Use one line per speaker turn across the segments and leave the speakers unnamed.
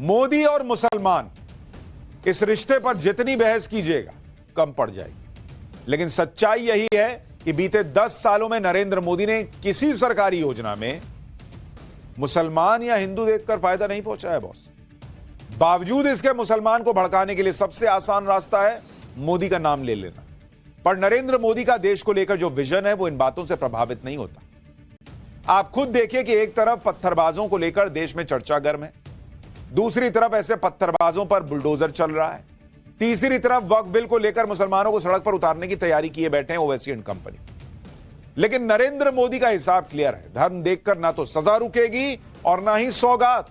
मोदी और मुसलमान, इस रिश्ते पर जितनी बहस कीजिएगा कम पड़ जाएगी। लेकिन सच्चाई यही है कि बीते 10 सालों में नरेंद्र मोदी ने किसी सरकारी योजना में मुसलमान या हिंदू देखकर फायदा नहीं पहुंचाया बॉस। बावजूद इसके मुसलमान को भड़काने के लिए सबसे आसान रास्ता है मोदी का नाम ले लेना। पर नरेंद्र मोदी का देश को लेकर जो विजन है वो इन बातों से प्रभावित नहीं होता। आप खुद देखिए कि एक तरफ पत्थरबाजों को लेकर देश में चर्चा गर्म है, दूसरी तरफ ऐसे पत्थरबाजों पर बुलडोजर चल रहा है, तीसरी तरफ वक्फ बिल को लेकर मुसलमानों को सड़क पर उतारने की तैयारी किए बैठे हैं ओवैसी एंड कंपनी। लेकिन नरेंद्र मोदी का हिसाब क्लियर है, धर्म देखकर ना तो सजा रुकेगी और ना ही सौगात।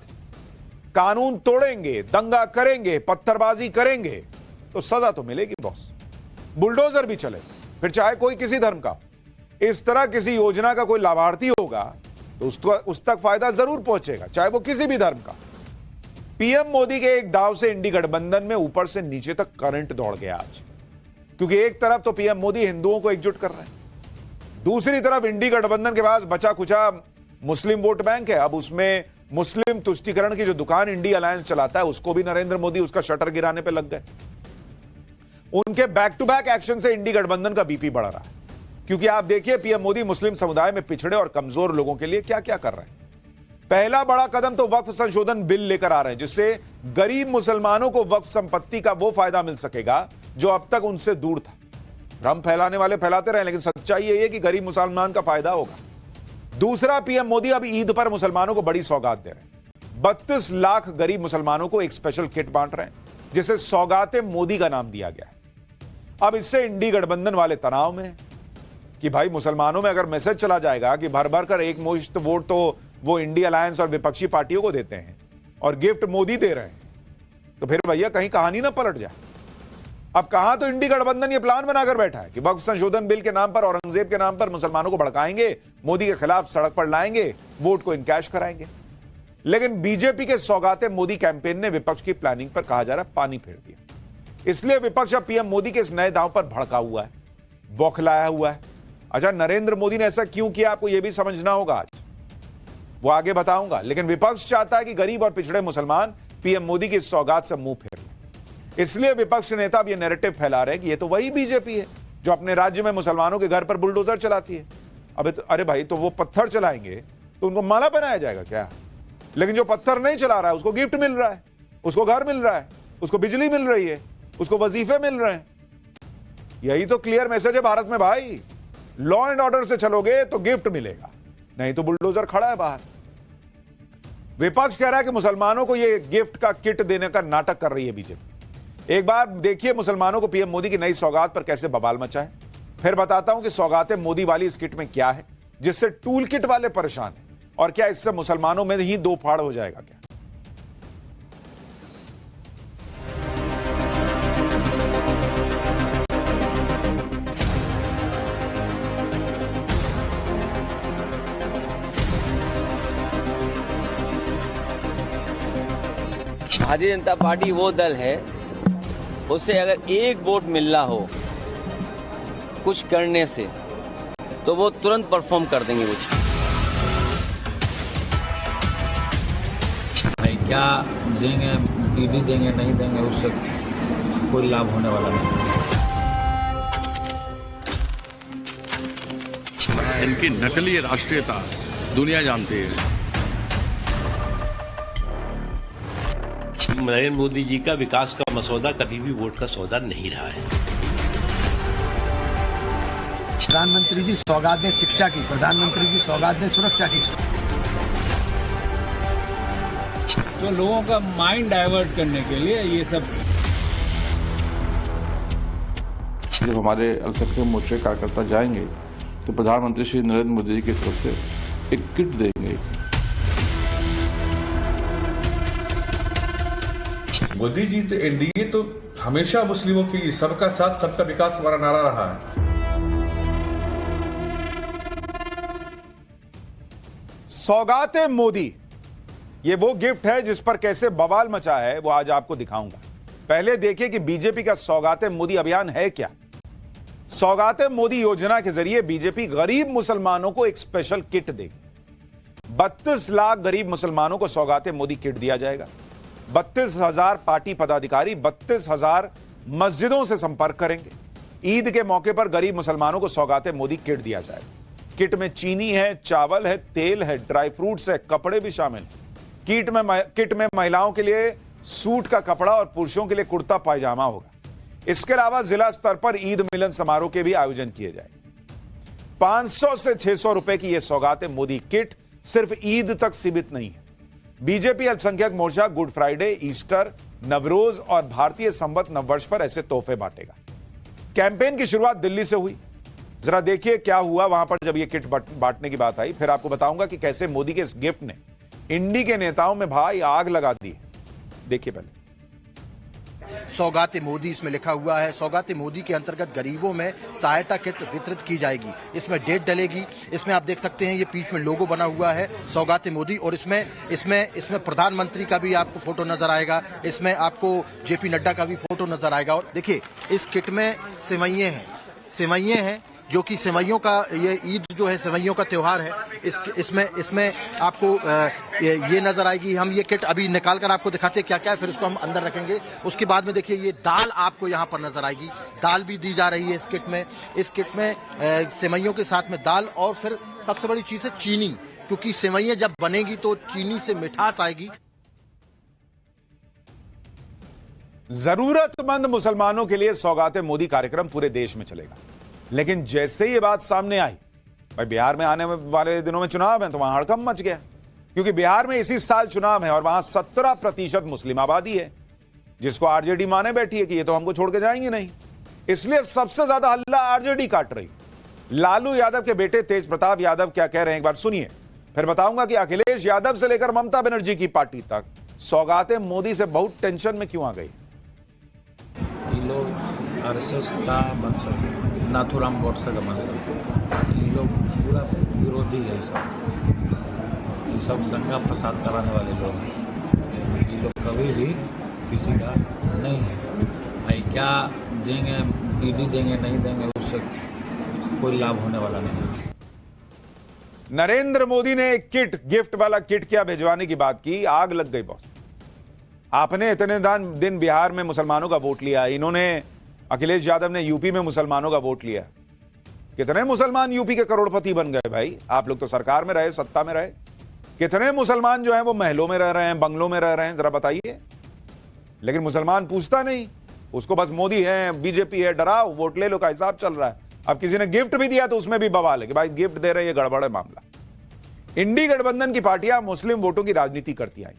कानून तोड़ेंगे, दंगा करेंगे, पत्थरबाजी करेंगे तो सजा तो मिलेगी बॉस। बुलडोजर भी चले, फिर चाहे कोई किसी धर्म का। इस तरह किसी योजना का कोई लाभार्थी होगा तो उस तक फायदा जरूर पहुंचेगा, चाहे वो किसी भी धर्म का। पीएम मोदी के एक दाव से इंडी गठबंधन में ऊपर से नीचे तक करंट दौड़ गया आज, क्योंकि एक तरफ तो पीएम मोदी हिंदुओं को एकजुट कर रहे हैं, दूसरी तरफ इंडी गठबंधन के पास बचा खुचा मुस्लिम वोट बैंक है। अब उसमें मुस्लिम तुष्टीकरण की जो दुकान इंडी अलायंस चलाता है उसको भी नरेंद्र मोदी उसका शटर गिराने पर लग गए। उनके बैक टू बैक एक्शन से इंडी गठबंधन का बीपी बढ़ रहा है, क्योंकि आप देखिए पीएम मोदी मुस्लिम समुदाय में पिछड़े और कमजोर लोगों के लिए क्या क्या कर रहे हैं। पहला बड़ा कदम तो वक्फ संशोधन बिल लेकर आ रहे हैं, जिससे गरीब मुसलमानों को वक्फ संपत्ति का वो फायदा मिल सकेगा जो अब तक उनसे दूर था। भ्रम फैलाने वाले फैलाते रहे, लेकिन सच्चाई यही है कि गरीब मुसलमान का फायदा होगा। दूसरा, पीएम मोदी अब ईद पर मुसलमानों को बड़ी सौगात दे रहे हैं। 32 लाख गरीब मुसलमानों को एक स्पेशल किट बांट रहे हैं, जिसे सौगाते मोदी का नाम दिया गया है। अब इससे इंडी गठबंधन वाले तनाव में कि भाई मुसलमानों में अगर मैसेज चला जाएगा कि भर भर कर एक मुश्त वोट तो वो इंडी अलायंस और विपक्षी पार्टियों को देते हैं और गिफ्ट मोदी दे रहे हैं, तो फिर भैया कहीं कहानी ना पलट जाए। अब कहां तो इंडी गठबंधन ये प्लान बनाकर बैठा है कि वक्फ संशोधन बिल के नाम पर, औरंगजेब के नाम पर मुसलमानों को भड़काएंगे, मोदी के खिलाफ सड़क पर लाएंगे, वोट को इनकैश कराएंगे। लेकिन बीजेपी के सौगाते मोदी कैंपेन ने विपक्ष की प्लानिंग पर कहा जा रहा है पानी फेर दिया। इसलिए विपक्ष अब पीएम मोदी के इस नए दांव पर भड़का हुआ है, बौखलाया हुआ है। अच्छा, नरेंद्र मोदी ने ऐसा क्यों किया आपको यह भी समझना होगा, आज वो आगे बताऊंगा। लेकिन विपक्ष चाहता है कि गरीब और पिछड़े मुसलमान पीएम मोदी की सौगात से मुंह फेर लें। इसलिए विपक्ष नेता अब यह नैरेटिव फैला रहे हैं कि ये तो वही बीजेपी है जो अपने राज्य में मुसलमानों के घर पर बुलडोजर चलाती है। अरे भाई, तो वो पत्थर चलाएंगे तो उनको माला बनाया जाएगा क्या? लेकिन जो पत्थर नहीं चला रहा है उसको गिफ्ट मिल रहा है, उसको घर मिल रहा है, उसको बिजली मिल रही है, उसको वजीफे मिल रहे हैं। यही तो क्लियर मैसेज है भारत में भाई। लॉ एंड ऑर्डर से चलोगे तो गिफ्ट मिलेगा, नहीं तो बुलडोजर खड़ा है बाहर। विपक्ष कह रहा है कि मुसलमानों को यह गिफ्ट का किट देने का नाटक कर रही है बीजेपी। एक बार देखिए मुसलमानों को पीएम मोदी की नई सौगात पर कैसे बवाल मचा है, फिर बताता हूं कि सौगातें मोदी वाली इस किट में क्या है जिससे टूल किट वाले परेशान हैं, और क्या इससे मुसलमानों में ही दो फाड़ हो जाएगा क्या?
भारतीय जनता पार्टी वो दल है, उससे अगर एक वोट मिल रहा हो कुछ करने से तो वो तुरंत परफॉर्म कर देंगे। कुछ
भाई क्या देंगे, ईडी देंगे नहीं देंगे, उससे कोई लाभ होने वाला नहीं।
इनकी नकली राष्ट्रीयता दुनिया जानती है।
नरेंद्र मोदी जी का विकास का मसौदा कभी भी वोट का सौदा नहीं रहा है।
प्रधानमंत्री जी सौगात दें शिक्षा की, प्रधानमंत्री जी सौगात दें सुरक्षा की।
तो लोगों का माइंड डाइवर्ट करने के लिए ये सब।
जब हमारे अल्पसंख्यक मोर्चे कार्यकर्ता जाएंगे तो प्रधानमंत्री श्री नरेंद्र मोदी जी की तरफ से एक किट देंगे।
मोदी जी तो एनडीए तो हमेशा मुस्लिमों के लिए सबका साथ सबका विकास हमारा नारा रहा है।
सौगाते मोदी, ये वो गिफ्ट है जिस पर कैसे बवाल मचा है वो आज आपको दिखाऊंगा। पहले देखिए कि बीजेपी का सौगाते मोदी अभियान है क्या। सौगाते मोदी योजना के जरिए बीजेपी गरीब मुसलमानों को एक स्पेशल किट देगी। 32 लाख गरीब मुसलमानों को सौगाते मोदी किट दिया जाएगा, 32,000 पार्टी पदाधिकारी 32,000 मस्जिदों से संपर्क करेंगे। ईद के मौके पर गरीब मुसलमानों को सौगाते मोदी किट दिया जाएगा। किट में चीनी है, चावल है, तेल है, ड्राई फ्रूट्स है, कपड़े भी शामिल हैं। किट में महिलाओं के लिए सूट का कपड़ा और पुरुषों के लिए कुर्ता पायजामा होगा। इसके अलावा जिला स्तर पर ईद मिलन समारोह के भी आयोजन किए जाएंगे। 500 से 600 रुपए की यह सौगाते मोदी किट सिर्फ ईद तक सीमित नहीं है। बीजेपी अल्पसंख्यक मोर्चा गुड फ्राइडे, ईस्टर, नवरोज और भारतीय संवत नववर्ष पर ऐसे तोहफे बांटेगा। कैंपेन की शुरुआत दिल्ली से हुई। जरा देखिए क्या हुआ वहां पर जब यह किट बांटने की बात आई। फिर आपको बताऊंगा कि कैसे मोदी के इस गिफ्ट ने इंडी के नेताओं में भाई आग लगा दी। देखिए पहले
सौगाते मोदी इसमें लिखा हुआ है। सौगाते मोदी के अंतर्गत गरीबों में सहायता किट वितरित की जाएगी। इसमें डेट डलेगी। इसमें आप देख सकते हैं ये बीच में लोगो बना हुआ है सौगाते मोदी, और इसमें प्रधानमंत्री का भी आपको फोटो नजर आएगा। इसमें आपको जेपी नड्डा का भी फोटो नजर आएगा। और देखिए इस किट में सेवइयां हैं जो कि सेवइयों का, ये ईद जो है सेवइयों का त्योहार है। इसमें आपको ये नजर आएगी। हम ये किट अभी निकाल कर आपको दिखाते हैं क्या क्या है, फिर उसको हम अंदर रखेंगे। उसके बाद में देखिए ये दाल आपको यहाँ पर नजर आएगी। दाल भी दी जा रही है इस किट में सेवइयों के साथ में दाल, और फिर सबसे बड़ी चीज है चीनी, क्योंकि सेवइयां जब बनेगी तो चीनी से मिठास आएगी।
जरूरतमंद मुसलमानों के लिए सौगाते मोदी कार्यक्रम पूरे देश में चलेगा। लेकिन जैसे ये बात सामने आई, भाई बिहार में आने वाले दिनों में चुनाव है, तो वहां हड़कंप मच गया, क्योंकि बिहार में इसी साल चुनाव है और वहां 17% मुस्लिम आबादी है, जिसको आरजेडी माने बैठी है कि ये तो हमको छोड़ के जाएंगे नहीं। इसलिए सबसे ज्यादा हल्ला आरजेडी काट रही। लालू यादव के बेटे तेज प्रताप यादव क्या कह रहे हैं, एक बार सुनिए, फिर बताऊंगा कि अखिलेश यादव से लेकर ममता बनर्जी की पार्टी तक सौगाते मोदी से बहुत टेंशन में क्यों आ गई।
ये लोग आरएसएस का वंशज, नाथूराम गोडसे का वंशज, ये लोग पूरा विरोधी है। ये सब दंगा फसाद कराने वाले लोग हैं। ये लोग कभी भी किसी का नहीं है। भाई क्या देंगे, ईडी देंगे नहीं देंगे, उससे कोई लाभ होने वाला नहीं है।
नरेंद्र मोदी ने एक किट, गिफ्ट वाला किट क्या भिजवाने की बात की, आग लग गई बॉस। आपने इतने दिन बिहार में मुसलमानों का वोट लिया, इन्होंने अखिलेश यादव ने यूपी में मुसलमानों का वोट लिया। कितने मुसलमान यूपी के करोड़पति बन गए भाई। आप लोग तो सरकार में रहे, सत्ता में रहे। कितने मुसलमान जो हैं वो महलों में रह रहे हैं, बंगलों में रह रहे हैं, जरा बताइए। लेकिन मुसलमान पूछता नहीं, उसको बस मोदी है, बीजेपी है, डराओ वोट ले लो का हिसाब चल रहा है। अब किसी ने गिफ्ट भी दिया तो उसमें भी बवाल है कि भाई गिफ्ट दे रहे हैं, ये गड़बड़ है मामला। इंडी गठबंधन की पार्टियां मुस्लिम वोटों की राजनीति करती आई।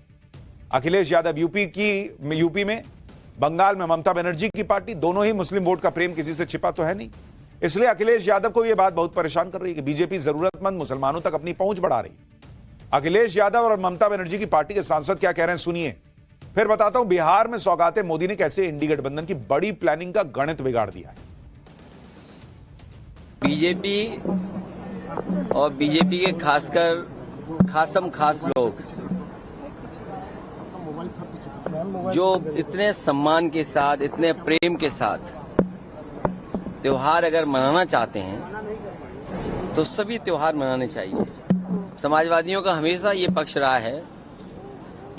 अखिलेश यादव यूपी में, बंगाल में ममता बनर्जी की पार्टी, दोनों ही मुस्लिम वोट का प्रेम किसी से छिपा तो है नहीं। इसलिए अखिलेश यादव को यह बात बहुत परेशान कर रही है कि बीजेपी जरूरतमंद मुसलमानों तक अपनी पहुंच बढ़ा रही है। अखिलेश यादव और ममता बनर्जी की पार्टी के सांसद क्या कह रहे हैं, सुनिए, फिर बताता हूं बिहार में सौगाते मोदी ने कैसे इंडी गठबंधन की बड़ी प्लानिंग का गणित बिगाड़ दिया है।
बीजेपी और बीजेपी के खासकर खास लोग जो इतने सम्मान के साथ, इतने प्रेम के साथ त्योहार अगर मनाना चाहते हैं तो सभी त्योहार मनाने चाहिए। समाजवादियों का हमेशा ये पक्ष रहा है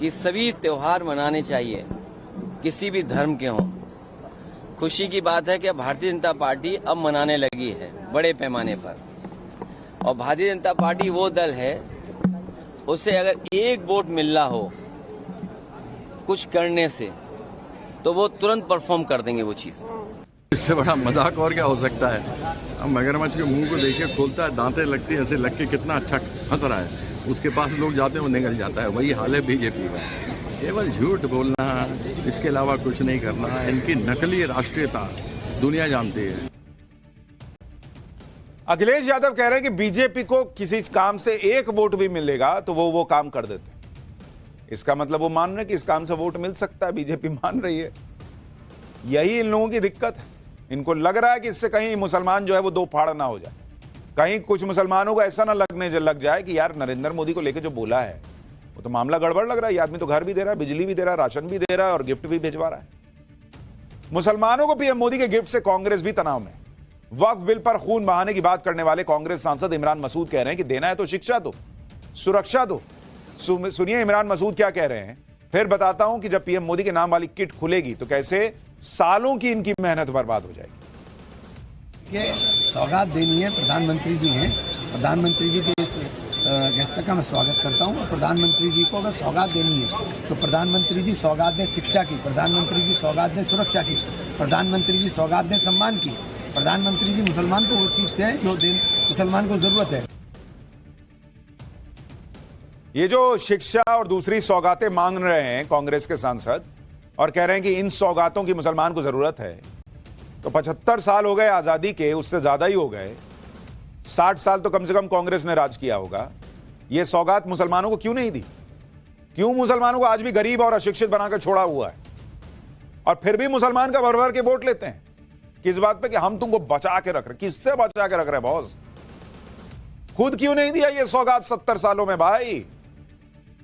कि सभी त्योहार मनाने चाहिए, किसी भी धर्म के हों। खुशी की बात है कि भारतीय जनता पार्टी अब मनाने लगी है बड़े पैमाने पर, और भारतीय जनता पार्टी वो दल है, उसे अगर एक वोट मिल रहा हो कुछ करने से, तो वो तुरंत परफॉर्म कर देंगे वो चीज।
इससे बड़ा मजाक और क्या हो सकता है। अब मगरमच्छ के मुंह को देखिए, खोलता है, दांतें लगती है, ऐसे लग के कितना अच्छा हंस रहा है। उसके पास लोग जाते हैं, वो निकल जाता है। वही हाल है बीजेपी का, केवल झूठ बोलना, इसके अलावा कुछ नहीं करना। इनकी नकली राष्ट्रीयता दुनिया जानती है।
अखिलेश यादव कह रहे हैं कि बीजेपी को किसी काम से एक वोट भी मिलेगा तो वो काम कर देते हैं। इसका मतलब वो मान रहे हैं कि इस काम से वोट मिल सकता है, बीजेपी मान रही है। यही इन लोगों की दिक्कत है। इनको लग रहा है कि इससे कहीं मुसलमान जो है वो दो फाड़ ना हो जाए, कहीं कुछ मुसलमानों को ऐसा ना लग जाए कि यार नरेंद्र मोदी को लेकर जो बोला है वो तो मामला गड़बड़ लग रहा है। ये आदमी तो घर भी दे रहा है, बिजली भी दे रहा है, राशन भी दे रहा है और गिफ्ट भी भिजवा रहा है। मुसलमानों को पीएम मोदी के गिफ्ट से कांग्रेस भी तनाव में। वक्फ बिल पर खून बहाने की बात करने वाले कांग्रेस सांसद इमरान मसूद कह रहे हैं कि देना है तो शिक्षा दो, सुरक्षा दो। सुनिए इमरान मसूद क्या कह रहे हैं फिर बताता हूं कि जब पीएम मोदी के नाम वाली किट खुलेगी तो कैसे सालों की इनकी मेहनत बर्बाद हो जाएगी।
ये सौगात देनी है, प्रधानमंत्री जी हैं। प्रधानमंत्री जी के इस गेस्टर का मैं स्वागत करता हूं। प्रधानमंत्री जी को अगर सौगात देनी है तो प्रधानमंत्री जी सौगात दें शिक्षा की, प्रधानमंत्री जी सौगात दें सुरक्षा की, प्रधानमंत्री जी सौगात दें सम्मान की। प्रधानमंत्री जी मुसलमान को वो चीज है जो मुसलमान को जरूरत है।
ये जो शिक्षा और दूसरी सौगातें मांग रहे हैं कांग्रेस के सांसद और कह रहे हैं कि इन सौगातों की मुसलमान को जरूरत है, तो 75 साल हो गए आजादी के, उससे ज्यादा ही हो गए, 60 साल तो कम से कम कांग्रेस ने राज किया होगा। ये सौगात मुसलमानों को क्यों नहीं दी? क्यों मुसलमानों को आज भी गरीब और अशिक्षित बनाकर छोड़ा हुआ है? और फिर भी मुसलमान का भर भर के वोट लेते हैं किस बात पे कि हम तुमको बचा के रख रहे। किससे बचा के रख रहे बॉस? खुद क्यों नहीं दिया ये सौगात 70 सालों में भाई?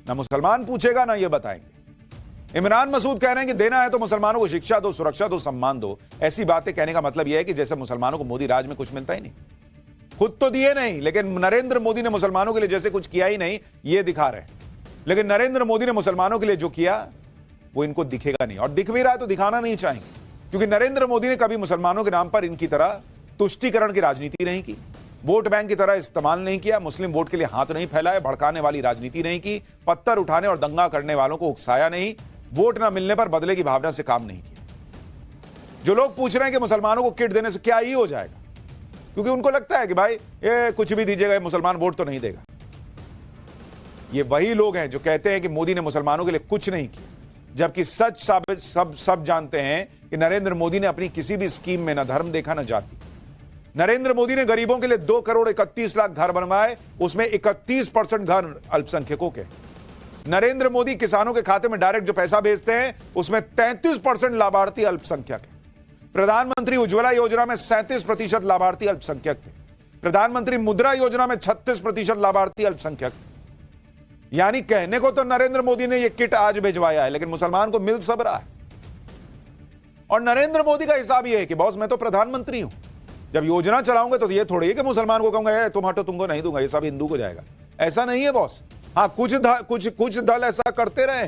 ना मुसलमान पूछेगा ना ये बताएंगे। इमरान मसूद कह रहे हैं कि देना है तो मुसलमानों को शिक्षा दो, सुरक्षा दो, सम्मान दो। ऐसी बातें कहने का मतलब यह है कि जैसे मुसलमानों को मोदी राज में कुछ मिलता ही नहीं। खुद तो दिए नहीं, लेकिन नरेंद्र मोदी ने मुसलमानों के लिए जैसे कुछ किया ही नहीं ये दिखा रहे हैं। लेकिन नरेंद्र मोदी ने मुसलमानों के लिए जो किया वो इनको दिखेगा नहीं, और दिख भी रहा है तो दिखाना नहीं चाहेंगे, क्योंकि नरेंद्र मोदी ने कभी मुसलमानों के नाम पर इनकी तरह तुष्टीकरण की राजनीति नहीं की, वोट बैंक की तरह इस्तेमाल नहीं किया, मुस्लिम वोट के लिए हाथ नहीं फैलाए, भड़काने वाली राजनीति नहीं की, पत्थर उठाने और दंगा करने वालों को उकसाया नहीं, वोट ना मिलने पर बदले की भावना से काम नहीं किया। जो लोग पूछ रहे हैं कि मुसलमानों को किट देने से क्या ही हो जाएगा, क्योंकि उनको लगता है कि भाई ये कुछ भी दीजिएगा, मुसलमान वोट तो नहीं देगा। ये वही लोग हैं जो कहते हैं कि मोदी ने मुसलमानों के लिए कुछ नहीं किया, जबकि सच साबित सब जानते हैं कि नरेंद्र मोदी ने अपनी किसी भी स्कीम में न धर्म देखा न जाति। नरेंद्र मोदी ने गरीबों के लिए 2 करोड़ 31 लाख घर बनवाए, उसमें 31% घर अल्पसंख्यकों के। नरेंद्र मोदी किसानों के खाते में डायरेक्ट जो पैसा भेजते हैं उसमें 33% लाभार्थी अल्पसंख्यक है। प्रधानमंत्री उज्ज्वला योजना में 37% लाभार्थी अल्पसंख्यक थे। प्रधानमंत्री मुद्रा योजना में 36% लाभार्थी अल्पसंख्यक थे। यानी कहने को तो नरेंद्र मोदी ने यह किट आज भिजवाया है, लेकिन मुसलमान को मिल सब रहा है। और नरेंद्र मोदी का हिसाब यह है कि बॉस मैं तो प्रधानमंत्री हूं, जब योजना चलाऊंगा तो ये थोड़ी है कि मुसलमान को कहूंगा तुम हटो, तुमको नहीं दूंगा, ये सब हिंदू को जाएगा। ऐसा नहीं है बॉस। हाँ, कुछ दल ऐसा करते रहे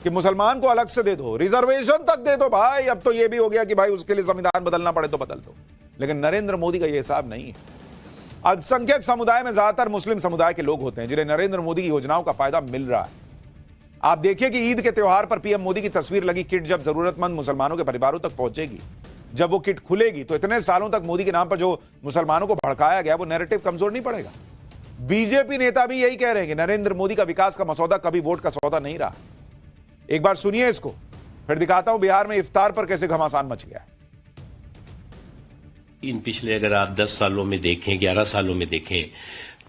कि मुसलमान को अलग से दे दो, रिजर्वेशन तक दे दो भाई। अब तो ये भी हो गया कि भाई उसके लिए संविधान बदलना पड़े तो बदल दो, लेकिन नरेंद्र मोदी का यह हिसाब नहीं है। अल्पसंख्यक समुदाय में ज्यादातर मुस्लिम समुदाय के लोग होते हैं जिन्हें नरेंद्र मोदी की योजनाओं का फायदा मिल रहा है। आप देखिए कि ईद के त्योहार पर पीएम मोदी की तस्वीर लगी किट जब जरूरतमंद मुसलमानों के परिवारों तक पहुंचेगी, जब वो किट खुलेगी, तो इतने सालों तक मोदी के नाम पर जो मुसलमानों को भड़काया गया वो नैरेटिव कमजोर नहीं पड़ेगा। बीजेपी नेता भी यही कह रहे हैं कि नरेंद्र मोदी का विकास का मसौदा कभी वोट का सौदा नहीं रहा। एक बार सुनिए इसको, फिर दिखाता हूं बिहार में इफ्तार पर कैसे घमासान मच गया है।
इन पिछले अगर आप 10 सालों में देखें, 11 सालों में देखें,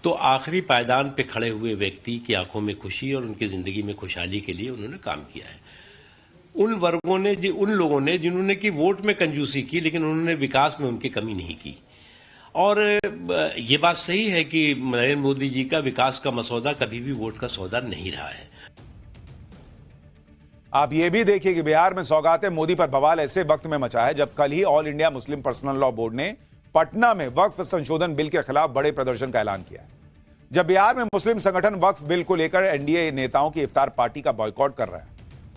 तो आखिरी पायदान पे खड़े हुए व्यक्ति की आंखों में खुशी और उनकी जिंदगी में खुशहाली के लिए उन्होंने काम किया है। उन वर्गों ने, उन लोगों ने जिन्होंने कि वोट में कंजूसी की, लेकिन उन्होंने विकास में उनकी कमी नहीं की। और ये बात सही है कि नरेंद्र मोदी जी का विकास का मसौदा कभी भी वोट का सौदा नहीं रहा है।
आप ये भी देखिए कि बिहार में सौगातें मोदी पर बवाल ऐसे वक्त में मचा है जब कल ही all India Muslim personal law board ने पटना में वक्फ संशोधन बिल के खिलाफ बड़े प्रदर्शन का ऐलान किया है। जब बिहार में मुस्लिम संगठन वक्फ बिल को लेकर एनडीए नेताओं की इफ्तार पार्टी का बॉयकॉट कर रहा है,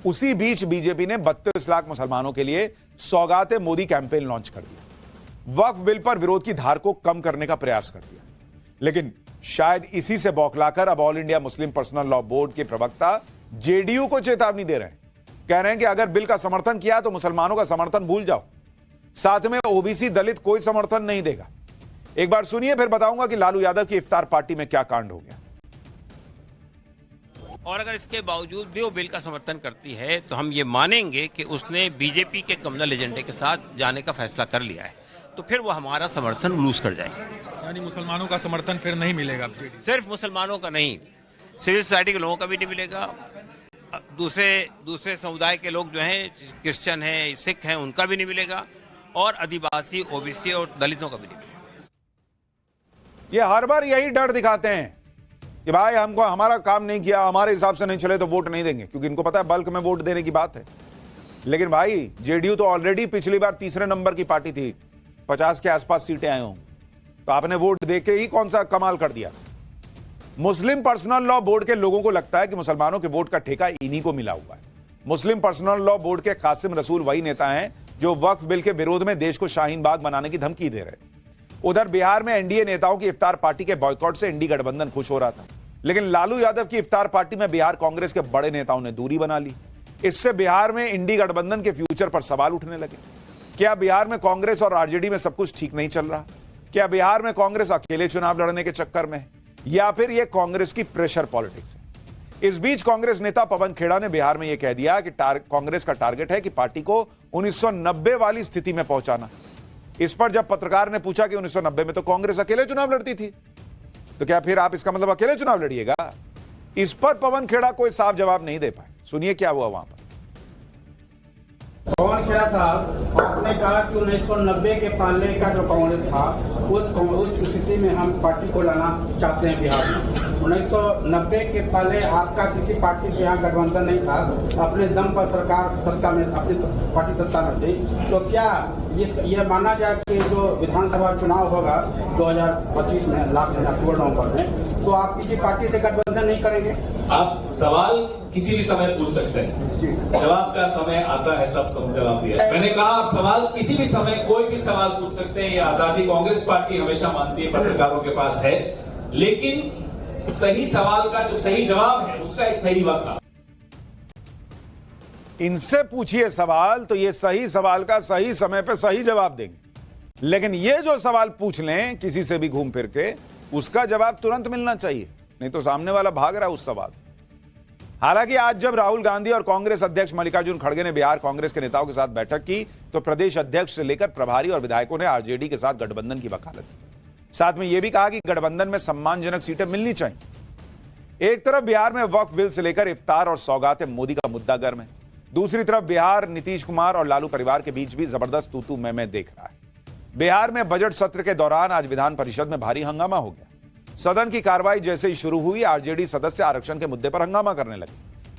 उसी बीच बीजेपी ने 32 लाख मुसलमानों के लिए सौगातें मोदी कैंपेन लॉन्च कर दिया। वक्फ बिल पर विरोध की धार को कम करने का प्रयास कर दिया, लेकिन शायद इसी से बौखलाकर अब all India Muslim personal law board के प्रवक्ता जेडीयू को चेतावनी दे रहे हैं। कह रहे हैं कि अगर बिल का समर्थन किया तो मुसलमानों का समर्थन भूल जाओ, साथ में ओबीसी दलित कोई समर्थन नहीं देगा। एक बार सुनिए, फिर बताऊंगा कि लालू यादव की इफ्तार पार्टी में क्या कांड हो गया।
और अगर इसके बावजूद भी वो बिल का समर्थन करती है तो हम ये मानेंगे कि उसने बीजेपी के कम्युनल एजेंडे के साथ जाने का फैसला कर लिया है, तो फिर वो हमारा समर्थन लूज कर जाएगी।
यानी मुसलमानों का समर्थन फिर नहीं मिलेगा?
सिर्फ मुसलमानों का नहीं, सिविल सोसाइटी के लोगों का भी नहीं मिलेगा, दूसरे समुदाय के लोग जो हैं, क्रिश्चियन हैं, सिख हैं, उनका भी नहीं मिलेगा, और आदिवासी, ओबीसी और दलितों का भी नहीं मिलेगा।
ये हर बार यही डर दिखाते हैं कि भाई हमको हमारा काम नहीं किया, हमारे हिसाब से नहीं चले तो वोट नहीं देंगे, क्योंकि इनको पता है बल्क में वोट देने की बात है। लेकिन भाई जेडीयू तो ऑलरेडी पिछली बार तीसरे नंबर की पार्टी थी, 50 के आसपास सीटें आई हों, तो आपने वोट देके ही कौन सा कमाल कर दिया। मुस्लिम पर्सनल लॉ बोर्ड के लोगों को लगता है कि मुसलमानों के वोट का ठेका इन्हीं को मिला हुआ है। मुस्लिम पर्सनल लॉ बोर्ड के कासिम रसूल वही नेता हैं जो वक्फ बिल के विरोध में देश को शाहीन बाग बनाने की धमकी दे रहे। उधर बिहार में एनडीए नेताओं की इफ्तार पार्टी के बॉयकॉट से इंडी गठबंधन खुश हो रहा था, लेकिन लालू यादव की इफ्तार पार्टी में बिहार कांग्रेस के बड़े नेताओं ने दूरी बना ली। इससे बिहार में इंडी गठबंधन के फ्यूचर पर सवाल उठने लगे। क्या बिहार में कांग्रेस और आरजेडी में सब कुछ ठीक नहीं चल रहा? क्या बिहार में कांग्रेस अकेले चुनाव लड़ने के चक्कर में है, या फिर यह कांग्रेस की प्रेशर पॉलिटिक्स है? इस बीच कांग्रेस नेता पवन खेड़ा ने बिहार में यह कह दिया कि कांग्रेस का टारगेट है कि पार्टी को 1990 वाली स्थिति में पहुंचाना। इस पर जब पत्रकार ने पूछा कि 1990 में तो कांग्रेस अकेले चुनाव लड़ती थी, तो क्या फिर आप इसका मतलब अकेले चुनाव लड़िएगा? इस पर पवन खेड़ा कोई साफ जवाब नहीं दे पाए। सुनिए क्या हुआ वहां पर।
पवन खेड़ा साहब, आपने कहा कि 1990 के पहले का जो कांग्रेस था उस स्थिति में हम पार्टी को लाना चाहते हैं बिहार में। 1990 के पहले आपका किसी पार्टी से यहाँ गठबंधन नहीं था, अपने दम पर सरकार सत्ता में, अपनी पार्टी सत्ता में थी। तो क्या यह माना जाए कि जो विधानसभा चुनाव होगा 2025 में, लास्ट में अक्टूबर नवंबर में, तो आप किसी पार्टी से गठबंधन नहीं करेंगे?
आप सवाल किसी भी समय पूछ सकते हैं, जवाब का समय आता है तब सब जवाब दिया। मैंने कहा आप सवाल किसी भी समय कोई भी सवाल पूछ सकते हैं, ये आजादी कांग्रेस पार्टी हमेशा मानती है पत्रकारों के पास है, लेकिन सही सवाल का जो सही जवाब है उसका एक सही वक्त आता है।
इनसे पूछिए सवाल तो ये सही सवाल का सही समय पे सही जवाब देंगे, लेकिन ये जो सवाल पूछ लें किसी से भी घूम फिर के, उसका जवाब तुरंत मिलना चाहिए, नहीं तो सामने वाला भाग रहा है उस सवाल से। हालांकि आज जब राहुल गांधी और कांग्रेस अध्यक्ष मल्लिकार्जुन खड़गे ने बिहार कांग्रेस के नेताओं के साथ बैठक की, तो प्रदेश अध्यक्ष से लेकर प्रभारी और विधायकों ने आरजेडी के साथ गठबंधन की वकालत की। साथ में यह भी कहा कि गठबंधन में सम्मानजनक सीटें मिलनी चाहिए। एक तरफ बिहार में वक्फ बिल से लेकर इफ्तार और सौगातें मोदी का मुद्दा गर्म है, दूसरी तरफ बिहार नीतीश कुमार और लालू परिवार के बीच भी जबरदस्त तू-तू मैं देख रहा है। बिहार में बजट सत्र के दौरान आज विधान परिषद में भारी हंगामा हो गया। सदन की कार्रवाई जैसे ही शुरू हुई, आरजेडी सदस्य आरक्षण के मुद्दे पर हंगामा करने लगे।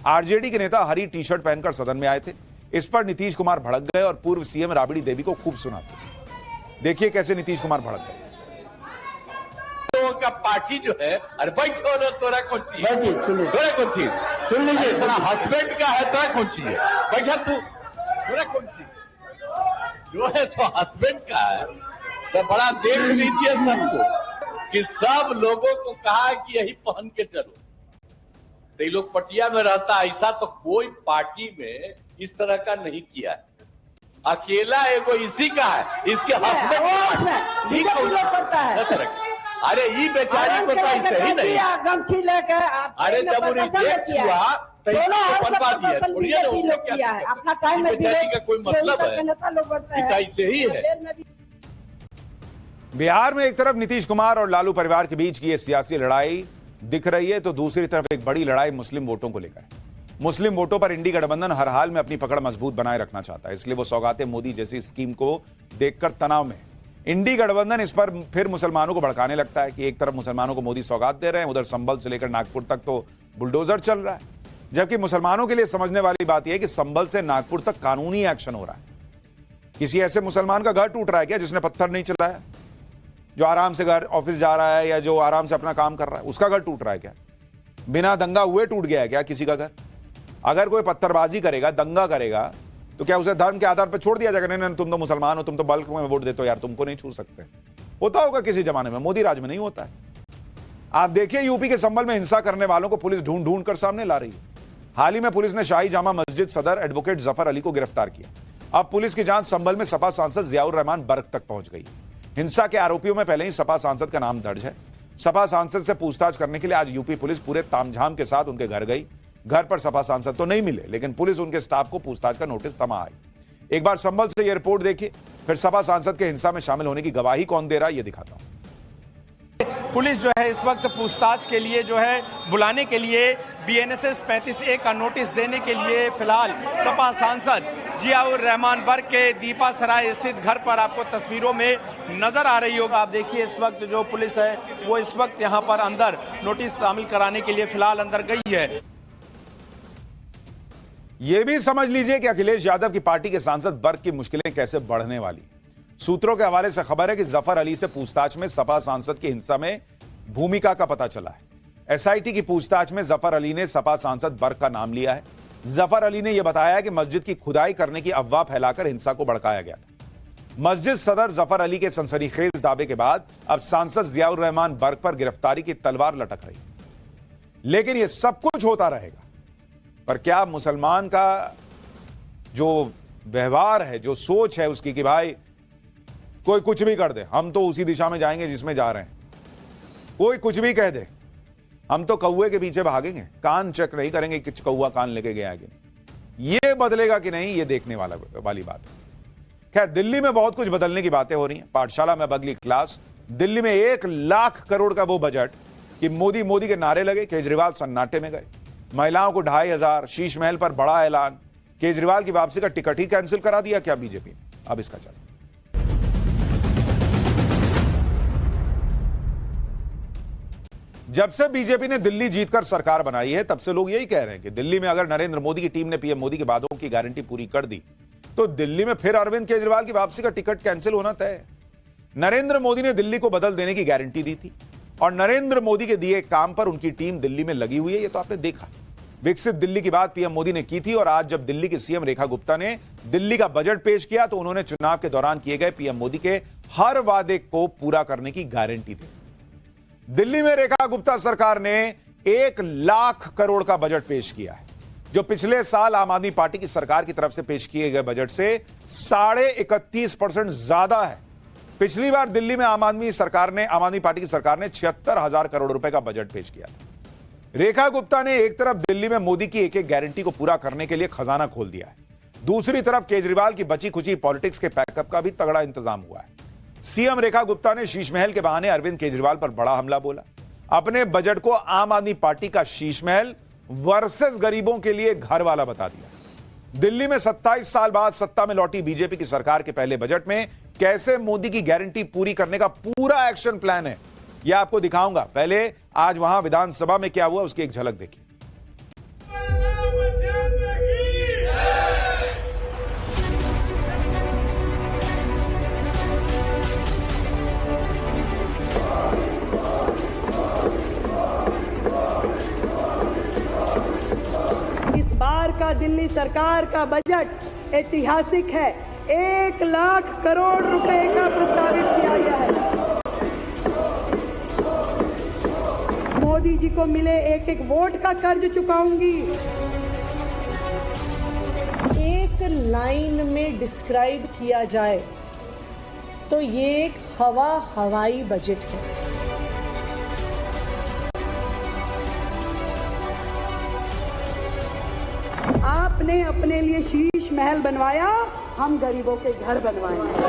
आरजेडी के नेता हरी टी शर्ट पहनकर सदन में आए थे। इस पर नीतीश कुमार भड़क गए और पूर्व सीएम राबड़ी देवी को खूब सुनाते। देखिए कैसे नीतीश कुमार भड़क गए।
का पार्टी जो है, अरे बैठो ना, तोरा कौन चीज, तोरा कौन चीज, सुन लीजिए, तेरा हस्बैंड का है, तोरा कौन चीज है, बैठा तू, तोरा कौन चीज जो है सो हस्बैंड का है। तो बड़ा देख लीजिए सबको कि सब लोगों को कहा कि यही पहन के चलो। तो लोग पटिया में रहता, ऐसा तो कोई पार्टी में इस तरह का नहीं किया है। अकेला एगो इसी का है, इसके हस्बैंड ठीक करता है। अरे ये बेचारी को तो ऐसे ही नहीं,
गमछी लेकर,
अरे जब वो रिजेक्ट हुआ तो इसको बनवा दिया,
अपना टाइम में
बेचारी का कोई मतलब है, ऐसे ही है।
बिहार में एक तरफ नीतीश कुमार और लालू परिवार के बीच की ये सियासी लड़ाई दिख रही है, तो दूसरी तरफ एक बड़ी लड़ाई मुस्लिम वोटों को लेकर है। मुस्लिम वोटों पर इंडी गठबंधन हर हाल में अपनी पकड़ मजबूत बनाए रखना चाहता है, इसलिए वो सौगाते मोदी जैसी स्कीम को देखकर तनाव में। इंडी गठबंधन इस पर फिर मुसलमानों को भड़काने लगता है कि एक तरफ मुसलमानों को मोदी सौगात दे रहे हैं, उधर संभल से लेकर नागपुर तक तो बुलडोजर चल रहा है, जबकि मुसलमानों के लिए समझने वाली बात यह है कि संभल से नागपुर तक कानूनी एक्शन हो रहा है। किसी ऐसे मुसलमान का घर टूट रहा है क्या जिसने पत्थर नहीं चलाया, जो आराम से घर ऑफिस जा रहा है या जो आराम से अपना काम कर रहा है, उसका घर टूट रहा है क्या? बिना दंगा हुए टूट गया है क्या किसी का घर? अगर कोई पत्थरबाजी करेगा, दंगा करेगा, तो क्या उसे धर्म के आधार पर छोड़ दिया जाएगा? नहीं, तुम तो मुसलमान हो, तुम तो बल्क में वोट देते हो यार, तुमको नहीं छू सकते। होता होगा किसी जमाने में, मोदी राज में नहीं होता है। आप देखिए यूपी के संभल में हिंसा करने वालों को पुलिस ढूंढ ढूंढ कर सामने ला रही है। हाल ही में पुलिस ने शाही जामा मस्जिद सदर एडवोकेट जफर अली को गिरफ्तार किया। अब पुलिस की जांच संभल में सपा सांसद जियाउर रहमान बर्क तक पहुंच गई। हिंसा के आरोपियों में पहले ही सपा सांसद का नाम दर्ज है। सपा सांसद से पूछताछ करने के लिए आज यूपी पुलिस पूरे तामझाम के साथ उनके घर गई। घर पर सपा सांसद तो नहीं मिले, लेकिन पुलिस उनके स्टाफ को पूछताछ का नोटिस थमा आई। एक बार संभल से यह रिपोर्ट देखिए, फिर सपा सांसद के हिंसा में शामिल होने की गवाही कौन दे रहा है, यह दिखाता हूं।
पुलिस जो है इस वक्त पूछताछ के लिए जो है बुलाने के लिए BNSS 35A का नोटिस देने के लिए फिलहाल सपा सांसद जियाउर रहमान बर्क के दीपा सराय स्थित घर पर आपको तस्वीरों में नजर आ रही होगा। आप देखिए इस वक्त जो पुलिस है वो इस वक्त यहां पर अंदर नोटिस शामिल कराने के लिए फिलहाल अंदर गई है।
यह भी समझ लीजिए कि अखिलेश यादव की पार्टी के सांसद बर्क की मुश्किलें कैसे बढ़ने वाली। सूत्रों के हवाले से खबर है कि जफर अली से पूछताछ में सपा सांसद की हिंसा में भूमिका का पता चला है। एसआईटी की पूछताछ में जफर अली ने सपा सांसद बर्क का नाम लिया है। जफर अली ने यह बताया कि मस्जिद की खुदाई करने की अफवाह फैलाकर हिंसा को भड़काया गया था। मस्जिद सदर जफर अली के सनसनीखेज दावे के बाद अब सांसद जियाउर रहमान बर्क पर गिरफ्तारी की तलवार लटक रही। लेकिन यह सब कुछ होता रहेगा, पर क्या मुसलमान का जो व्यवहार है, जो सोच है उसकी कि भाई कोई कुछ भी कर दे, हम तो उसी दिशा में जाएंगे जिसमें जा रहे हैं, कोई कुछ भी कह दे, हम तो कौवे के पीछे भागेंगे, कान चेक नहीं करेंगे कि कौवा कान लेके गया कि नहीं। ये बदलेगा कि नहीं, ये देखने वाली बात है। खैर, दिल्ली में बहुत कुछ बदलने की बातें हो रही हैं। पाठशाला में अगली क्लास। दिल्ली में 1 लाख करोड़ का वो बजट कि मोदी मोदी के नारे लगे, केजरीवाल सन्नाटे में गए। महिलाओं को 2500, शीश महल पर बड़ा ऐलान। केजरीवाल की वापसी का टिकट ही कैंसिल करा दिया क्या बीजेपी ने? अब इसका चल। जब से बीजेपी ने दिल्ली जीतकर सरकार बनाई है, तब से लोग यही कह रहे हैं कि दिल्ली में अगर नरेंद्र मोदी की टीम ने पीएम मोदी के वादों की गारंटी पूरी कर दी तो दिल्ली में फिर अरविंद केजरीवाल की वापसी का टिकट कैंसिल होना तय है। नरेंद्र मोदी ने दिल्ली को बदल देने की गारंटी दी थी और नरेंद्र मोदी के दिए काम पर उनकी टीम दिल्ली में लगी हुई है। ये तो आपने देखा। विकसित दिल्ली की बात पीएम मोदी ने की थी और आज जब दिल्ली की सीएम रेखा गुप्ता ने दिल्ली का बजट पेश किया तो उन्होंने चुनाव के दौरान किए गए पीएम मोदी के हर वादे को पूरा करने की गारंटी दी। दिल्ली में रेखा गुप्ता सरकार ने 1 लाख करोड़ का बजट पेश किया है, जो पिछले साल आम आदमी पार्टी की सरकार की तरफ से पेश किए गए बजट से 31.5% ज्यादा है। पिछली बार दिल्ली में आम आदमी पार्टी की सरकार ने 76,000 करोड़ रुपए का बजट पेश किया था। रेखा गुप्ता ने एक तरफ दिल्ली में मोदी की एक एक गारंटी को पूरा करने के लिए खजाना खोल दिया है, दूसरी तरफ केजरीवाल की बची खुची पॉलिटिक्स के पैकअप का भी तगड़ा इंतजाम हुआ है। सीएम रेखा गुप्ता ने शीश महल के बहाने अरविंद केजरीवाल पर बड़ा हमला बोला। अपने बजट को आम आदमी पार्टी का शीश महल वर्सेस गरीबों के लिए घर वाला बता दिया। दिल्ली में 27 साल बाद सत्ता में लौटी बीजेपी की सरकार के पहले बजट में कैसे मोदी की गारंटी पूरी करने का पूरा एक्शन प्लान है, यह आपको दिखाऊंगा। पहले आज वहां विधानसभा में क्या हुआ उसकी एक झलक देखिए।
का दिल्ली सरकार का बजट ऐतिहासिक है। 1 लाख करोड़ रुपए का प्रस्तावित किया गया है। मोदी जी को मिले एक एक वोट का कर्ज चुकाऊंगी।
एक लाइन में डिस्क्राइब किया जाए तो ये एक हवाई बजट है।
आपने अपने लिए शीश महल बनवाया, हम गरीबों के घर बनवाएंगे।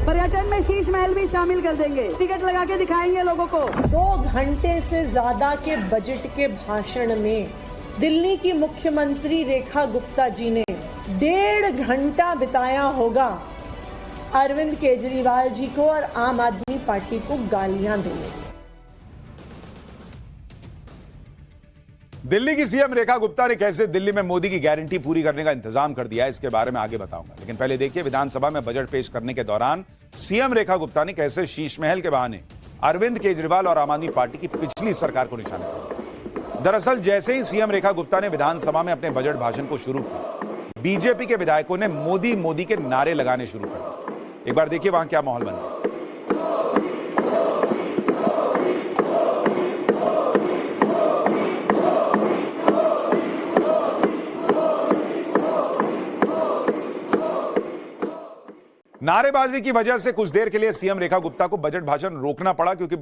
पर्यटन में शीश महल भी शामिल कर देंगे, टिकट लगा के दिखाएंगे लोगों को।
2 घंटे से ज्यादा के बजट के भाषण में दिल्ली की मुख्यमंत्री रेखा गुप्ता जी ने 1.5 घंटा बिताया होगा अरविंद केजरीवाल जी को और आम आदमी पार्टी को गालियां देने।
दिल्ली की सीएम रेखा गुप्ता ने कैसे दिल्ली में मोदी की गारंटी पूरी करने का इंतजाम कर दिया है, इसके बारे में आगे बताऊंगा। लेकिन पहले देखिए, विधानसभा में बजट पेश करने के दौरान सीएम रेखा गुप्ता ने कैसे शीश महल के बहाने अरविंद केजरीवाल और आम आदमी पार्टी की पिछली सरकार को निशाना किया। दरअसल जैसे ही सीएम रेखा गुप्ता ने विधानसभा में अपने बजट भाषण को शुरू किया, बीजेपी के विधायकों ने मोदी मोदी के नारे लगाने शुरू कर दिए। एक बार देखिए वहां क्या माहौल बना। नारेबाजी की वजह से कुछ देर के लिए सीएम रेखा गुप्ता को बजट भाषण रोकना पड़ा, क्योंकि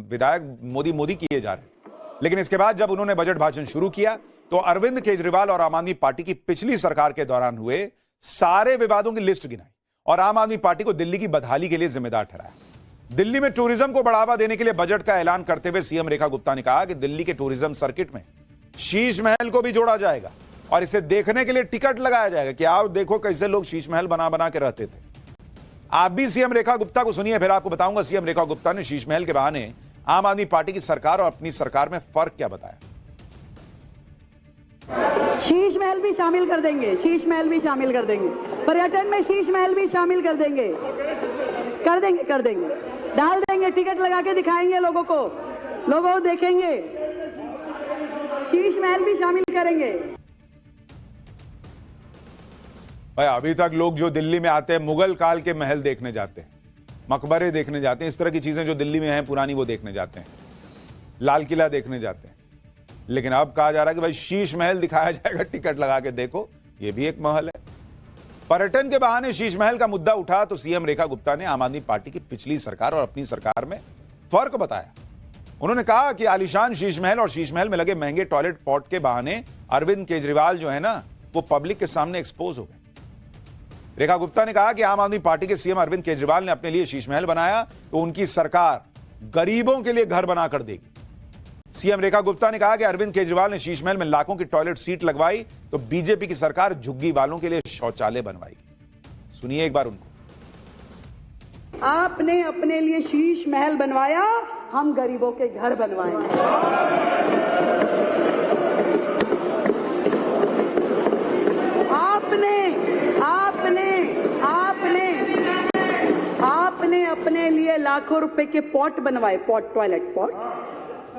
विधायक मोदी मोदी किए जा रहे। लेकिन इसके बाद जब उन्होंने बजट भाषण शुरू किया तो अरविंद केजरीवाल और आम आदमी पार्टी की पिछली सरकार के दौरान हुए सारे विवादों की लिस्ट गिनाई और आम आदमी पार्टी को दिल्ली की बदहाली के लिए जिम्मेदार ठहराया। दिल्ली में टूरिज्म को बढ़ावा देने के लिए बजट का ऐलान करते हुए सीएम रेखा गुप्ता ने कहा कि दिल्ली के टूरिज्म सर्किट में शीश महल को भी जोड़ा जाएगा और इसे देखने के लिए टिकट लगाया जाएगा कि आओ देखो कैसे लोग शीश महल बना बना के रहते थे। आप भी सीएम रेखा गुप्ता को सुनिए, फिर आपको बताऊंगा सीएम रेखा गुप्ता ने शीश महल के बहाने आम आदमी पार्टी की सरकार और अपनी सरकार में फर्क क्या बताया।
शीश महल भी शामिल कर देंगे, शीश महल भी शामिल कर देंगे, पर्यटन में शीश महल भी शामिल कर देंगे, कर देंगे। डाल देंगे, टिकट लगा के दिखाएंगे लोगों को, लोगों देखेंगे, शीश महल भी शामिल करेंगे।
भाई अभी तक लोग जो दिल्ली में आते हैं मुगल काल के महल देखने जाते हैं, मकबरे देखने जाते हैं, इस तरह की चीजें जो दिल्ली में हैं पुरानी वो देखने जाते हैं, लाल किला देखने जाते हैं। लेकिन अब कहा जा रहा है कि भाई शीश महल दिखाया जाएगा, टिकट लगा के देखो, ये भी एक महल है। पर्यटन के बहाने शीश महल का मुद्दा उठा तो सीएम रेखा गुप्ता ने आम आदमी पार्टी की पिछली सरकार और अपनी सरकार में फर्क बताया। उन्होंने कहा कि आलीशान शीश महल और शीश महल में लगे महंगे टॉयलेट पॉट के बहाने अरविंद केजरीवाल जो है ना वो पब्लिक के सामने एक्सपोज हो गए। रेखा गुप्ता ने कहा कि आम आदमी पार्टी के सीएम अरविंद केजरीवाल ने अपने लिए शीश महल बनाया तो उनकी सरकार गरीबों के लिए घर बनाकर देगी। सीएम रेखा गुप्ता ने कहा कि अरविंद केजरीवाल ने शीश महल में लाखों की टॉयलेट सीट लगवाई तो बीजेपी की सरकार झुग्गी वालों के लिए शौचालय बनवाएगी। सुनिए एक बार उनको।
आपने अपने लिए शीश महल बनवाया, हम गरीबों के घर बनवाएंगे। आपने अपने लिए लाखों रुपए के पॉट बनवाए, पॉट, टॉयलेट पॉट।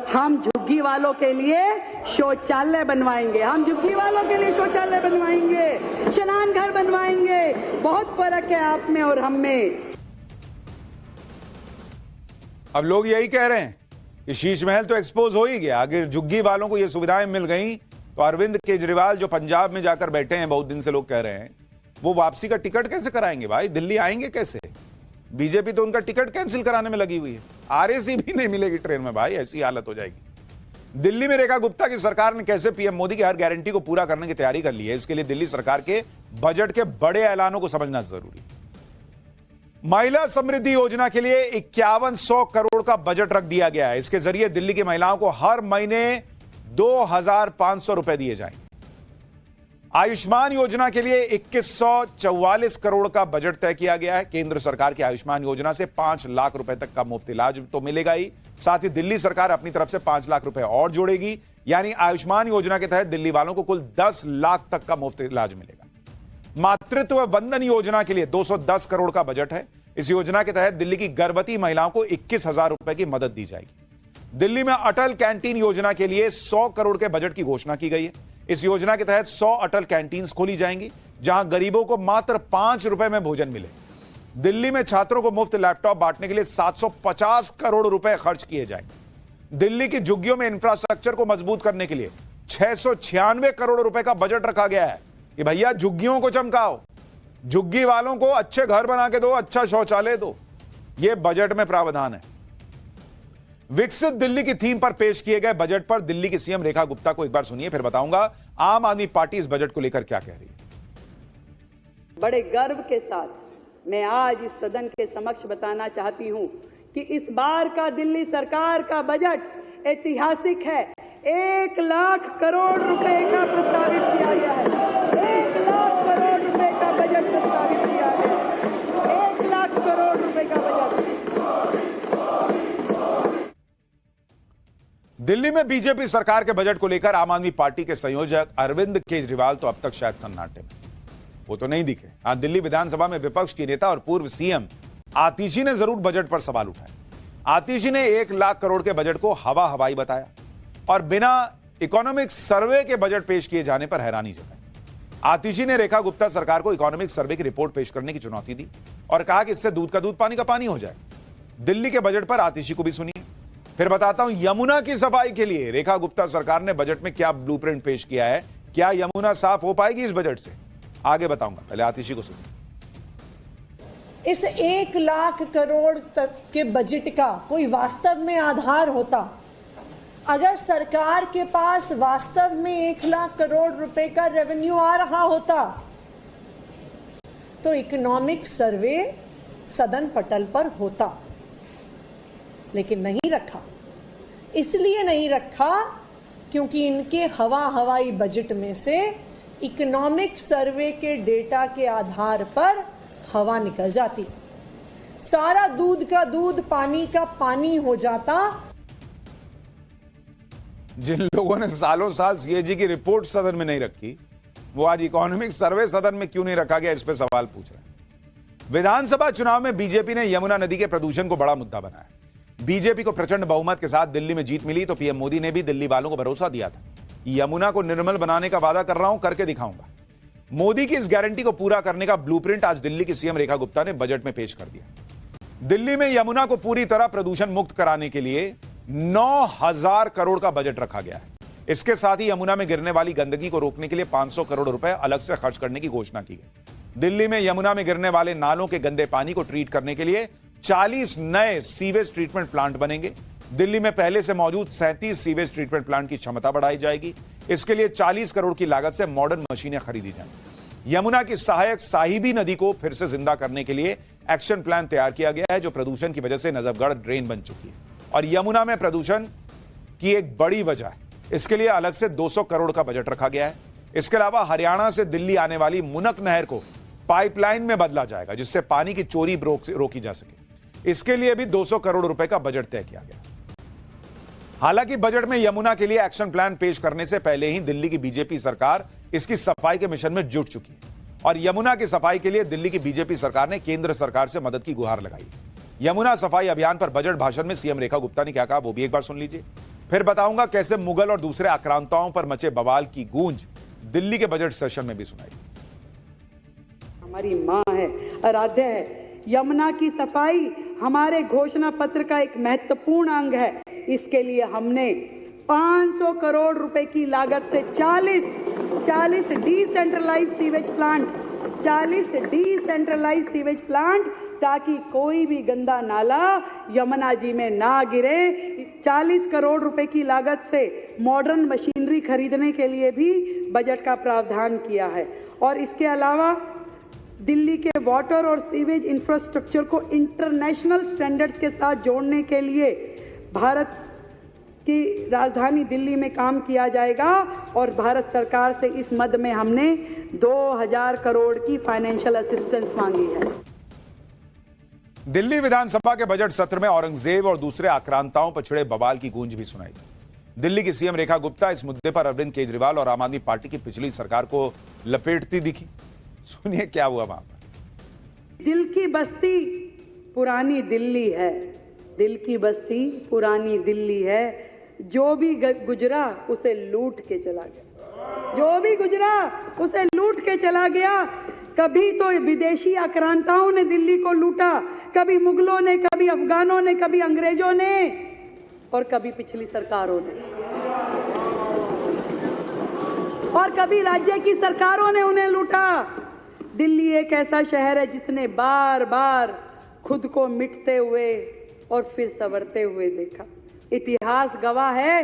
हम झुग्गी वालों के लिए शौचालय बनवाएंगे, हम झुग्गी वालों के लिए शौचालय बनवाएंगे, चलान घर बनवाएंगे। बहुत फर्क है आप में और हम में।
अब लोग यही कह रहे हैं कि शीश महल तो एक्सपोज हो ही गया, अगर झुग्गी वालों को ये सुविधाएं मिल गई तो अरविंद केजरीवाल जो पंजाब में जाकर बैठे हैं, बहुत दिन से लोग कह रहे हैं, वो वापसी का टिकट कैसे कराएंगे भाई? दिल्ली आएंगे कैसे? बीजेपी तो उनका टिकट कैंसिल कराने में लगी हुई है, आरएसी भी नहीं मिलेगी ट्रेन में भाई, ऐसी हालत हो जाएगी। दिल्ली में रेखा गुप्ता की सरकार ने कैसे पीएम मोदी की हर गारंटी को पूरा करने की तैयारी कर ली है, इसके लिए दिल्ली सरकार के बजट के बड़े ऐलानों को समझना जरूरी है। महिला समृद्धि योजना के लिए 5100 करोड़ का बजट रख दिया गया है। इसके जरिए दिल्ली की महिलाओं को हर महीने 2500 रुपए दिए जाएंगे। आयुष्मान योजना के लिए 2144 करोड़ का बजट तय किया गया है। केंद्र सरकार की आयुष्मान योजना से 5 लाख रुपए तक का मुफ्त इलाज तो मिलेगा ही, साथ ही दिल्ली सरकार अपनी तरफ से 5 लाख रुपए और जोड़ेगी, यानी आयुष्मान योजना के तहत दिल्ली वालों को कुल 10 लाख तक का मुफ्त इलाज मिलेगा। मातृत्व वंदन योजना के लिए 210 करोड़ का बजट है। इस योजना के तहत दिल्ली की गर्भवती महिलाओं को 21,000 रुपए की मदद दी जाएगी। दिल्ली में अटल कैंटीन योजना के लिए 100 करोड़ के बजट की घोषणा की गई है। इस योजना के तहत 100 अटल कैंटीन्स खोली जाएंगी जहां गरीबों को मात्र 5 रुपए में भोजन मिले। दिल्ली में छात्रों को मुफ्त लैपटॉप बांटने के लिए 750 करोड़ रुपए खर्च किए जाएंगे। दिल्ली की झुग्गियों में इंफ्रास्ट्रक्चर को मजबूत करने के लिए 696 करोड़ रुपए का बजट रखा गया है कि भैया झुग्गियों को चमकाओ, झुग्गी वालों को अच्छे घर बना के दो, अच्छा शौचालय दो। यह बजट में प्रावधान है। विकसित दिल्ली की थीम पर पेश किए गए बजट पर दिल्ली की सीएम रेखा गुप्ता को एक बार सुनिए, फिर बताऊंगा आम आदमी पार्टी इस बजट को लेकर क्या कह रही है।
बड़े गर्व के साथ मैं आज इस सदन के समक्ष बताना चाहती हूं कि इस बार का दिल्ली सरकार का बजट ऐतिहासिक है। 1 लाख करोड़ रुपए का प्रस्तावित किया गया है। 1 लाख करोड़ रुपए का बजट प्रस्तावित किया गया है। 1 लाख करोड़ रुपए का बजट।
दिल्ली में बीजेपी सरकार के बजट को लेकर आम आदमी पार्टी के संयोजक अरविंद केजरीवाल तो अब तक शायद सन्नाटे में, वो तो नहीं दिखे। आज दिल्ली विधानसभा में विपक्ष की नेता और पूर्व सीएम आतिशी ने जरूर बजट पर सवाल उठाए। आतिशी ने 1 लाख करोड़ के बजट को हवा हवाई बताया और बिना इकोनॉमिक सर्वे के बजट पेश किए जाने पर हैरानी जताई। आतिशी ने रेखा गुप्ता सरकार को इकोनॉमिक सर्वे की रिपोर्ट पेश करने की चुनौती दी और कहा कि इससे दूध का दूध पानी का पानी हो जाए। दिल्ली के बजट पर आतिशी को भी सुनिए, फिर बताता हूं यमुना की सफाई के लिए रेखा गुप्ता सरकार ने बजट में क्या ब्लूप्रिंट पेश किया है। क्या यमुना साफ हो पाएगी इस बजट से, आगे बताऊंगा, पहले आतिशी को सुनिए।
इस 1 लाख करोड़ तक के बजट का कोई वास्तव में आधार होता, अगर सरकार के पास वास्तव में 1 लाख करोड़ रुपए का रेवेन्यू आ रहा होता तो इकोनॉमिक सर्वे सदन पटल पर होता, लेकिन नहीं रखा। इसलिए नहीं रखा क्योंकि इनके हवाई बजट में से इकोनॉमिक सर्वे के डेटा के आधार पर हवा निकल जाती, सारा दूध का दूध पानी का पानी हो जाता।
जिन लोगों ने सालों साल सीएजी की रिपोर्ट सदन में नहीं रखी, वो आज इकोनॉमिक सर्वे सदन में क्यों नहीं रखा गया, इस पे सवाल पूछ रहे हैं। विधानसभा चुनाव में बीजेपी ने यमुना नदी के प्रदूषण को बड़ा मुद्दा बनाया। बीजेपी को प्रचंड बहुमत के साथ दिल्ली में जीत मिली तो पीएम मोदी ने भी दिल्ली वालों को भरोसा दिया था, यमुना को निर्मल बनाने का वादा कर रहा हूं, करके दिखाऊंगा। मोदी की इस गारंटी को पूरा करने का ब्लूप्रिंट आज दिल्ली की सीएम रेखा गुप्ता ने बजट में पेश कर दिया। दिल्ली में यमुना को पूरी तरह प्रदूषण मुक्त कराने के लिए 9,000 करोड़ का बजट रखा गया है। इसके साथ ही यमुना में गिरने वाली गंदगी को रोकने के लिए 500 करोड़ रुपए अलग से खर्च करने की घोषणा की गई। दिल्ली में यमुना में गिरने वाले नालों के गंदे पानी को ट्रीट करने के लिए 40 नए सीवेज ट्रीटमेंट प्लांट बनेंगे। दिल्ली में पहले से मौजूद 37 सीवेज ट्रीटमेंट प्लांट की क्षमता बढ़ाई जाएगी। इसके लिए 40 करोड़ की लागत से मॉडर्न मशीनें खरीदी जाएंगी। यमुना की सहायक साहिबी नदी को फिर से जिंदा करने के लिए एक्शन प्लान तैयार किया गया है, जो प्रदूषण की वजह से नजफगढ़ ड्रेन बन चुकी है और यमुना में प्रदूषण की एक बड़ी वजह है। इसके लिए अलग से 200 करोड़ का बजट रखा गया है। इसके अलावा हरियाणा से दिल्ली आने वाली मुनक नहर को पाइपलाइन में बदला जाएगा, जिससे पानी की चोरी रोकी जा सके। इसके लिए भी 200 करोड़ रुपए का बजट तय किया गया। हालांकि बजट में यमुना के लिए एक्शन प्लान पेश करने से पहले ही दिल्ली की बीजेपी सरकार इसकी सफाई के मिशन में जुट चुकी है और यमुना की सफाई के लिए दिल्ली की बीजेपी सरकार ने केंद्र सरकार से मदद की गुहार लगाई है। यमुना सफाई अभियान पर बजट भाषण में सीएम रेखा गुप्ता ने क्या कहा, वो भी एक बार सुन लीजिए। फिर बताऊंगा कैसे मुगल और दूसरे आक्रांताओं पर मचे बवाल की गूंज दिल्ली के बजट सेशन में भी सुनाई।
हमारी मां है, आराध्य है। यमुना की सफाई हमारे घोषणा पत्र का एक महत्वपूर्ण अंग है। इसके लिए हमने 500 करोड़ रुपए की लागत से 40 decentralise sewage plant 40 decentralise sewage plant, ताकि कोई भी गंदा नाला यमुना जी में ना गिरे। 40 करोड़ रुपए की लागत से मॉडर्न मशीनरी खरीदने के लिए भी बजट का प्रावधान किया है और इसके अलावा दिल्ली के वाटर और सीवेज इंफ्रास्ट्रक्चर को इंटरनेशनल स्टैंडर्ड्स के साथ जोड़ने के लिए भारत की राजधानी दिल्ली में काम किया जाएगा और भारत सरकार से इस मद में हमने 2000 करोड़ की फाइनेंशियल असिस्टेंस मांगी है।
दिल्ली विधानसभा के बजट सत्र में औरंगजेब और दूसरे आक्रांताओं पर छिड़े बवाल की गूंज भी सुनाई दी। दिल्ली की सीएम रेखा गुप्ता इस मुद्दे पर अरविंद केजरीवाल और आम आदमी पार्टी की पिछली सरकार को लपेटती दिखी। सुनिए क्या हुआ वहां पर।
दिल की बस्ती पुरानी दिल्ली है, दिल की बस्ती पुरानी दिल्ली है। जो भी गुजरा उसे लूट के चला गया, जो भी गुजरा उसे लूट के चला गया। कभी तो विदेशी आक्रांताओं ने दिल्ली को लूटा, कभी मुगलों ने, कभी अफगानों ने, कभी अंग्रेजों ने और कभी पिछली सरकारों ने और कभी राज्य की सरकारों ने उन्हें लूटा। दिल्ली एक ऐसा शहर है जिसने बार बार खुद को मिटते हुए और फिर संवरते हुए देखा। इतिहास गवाह है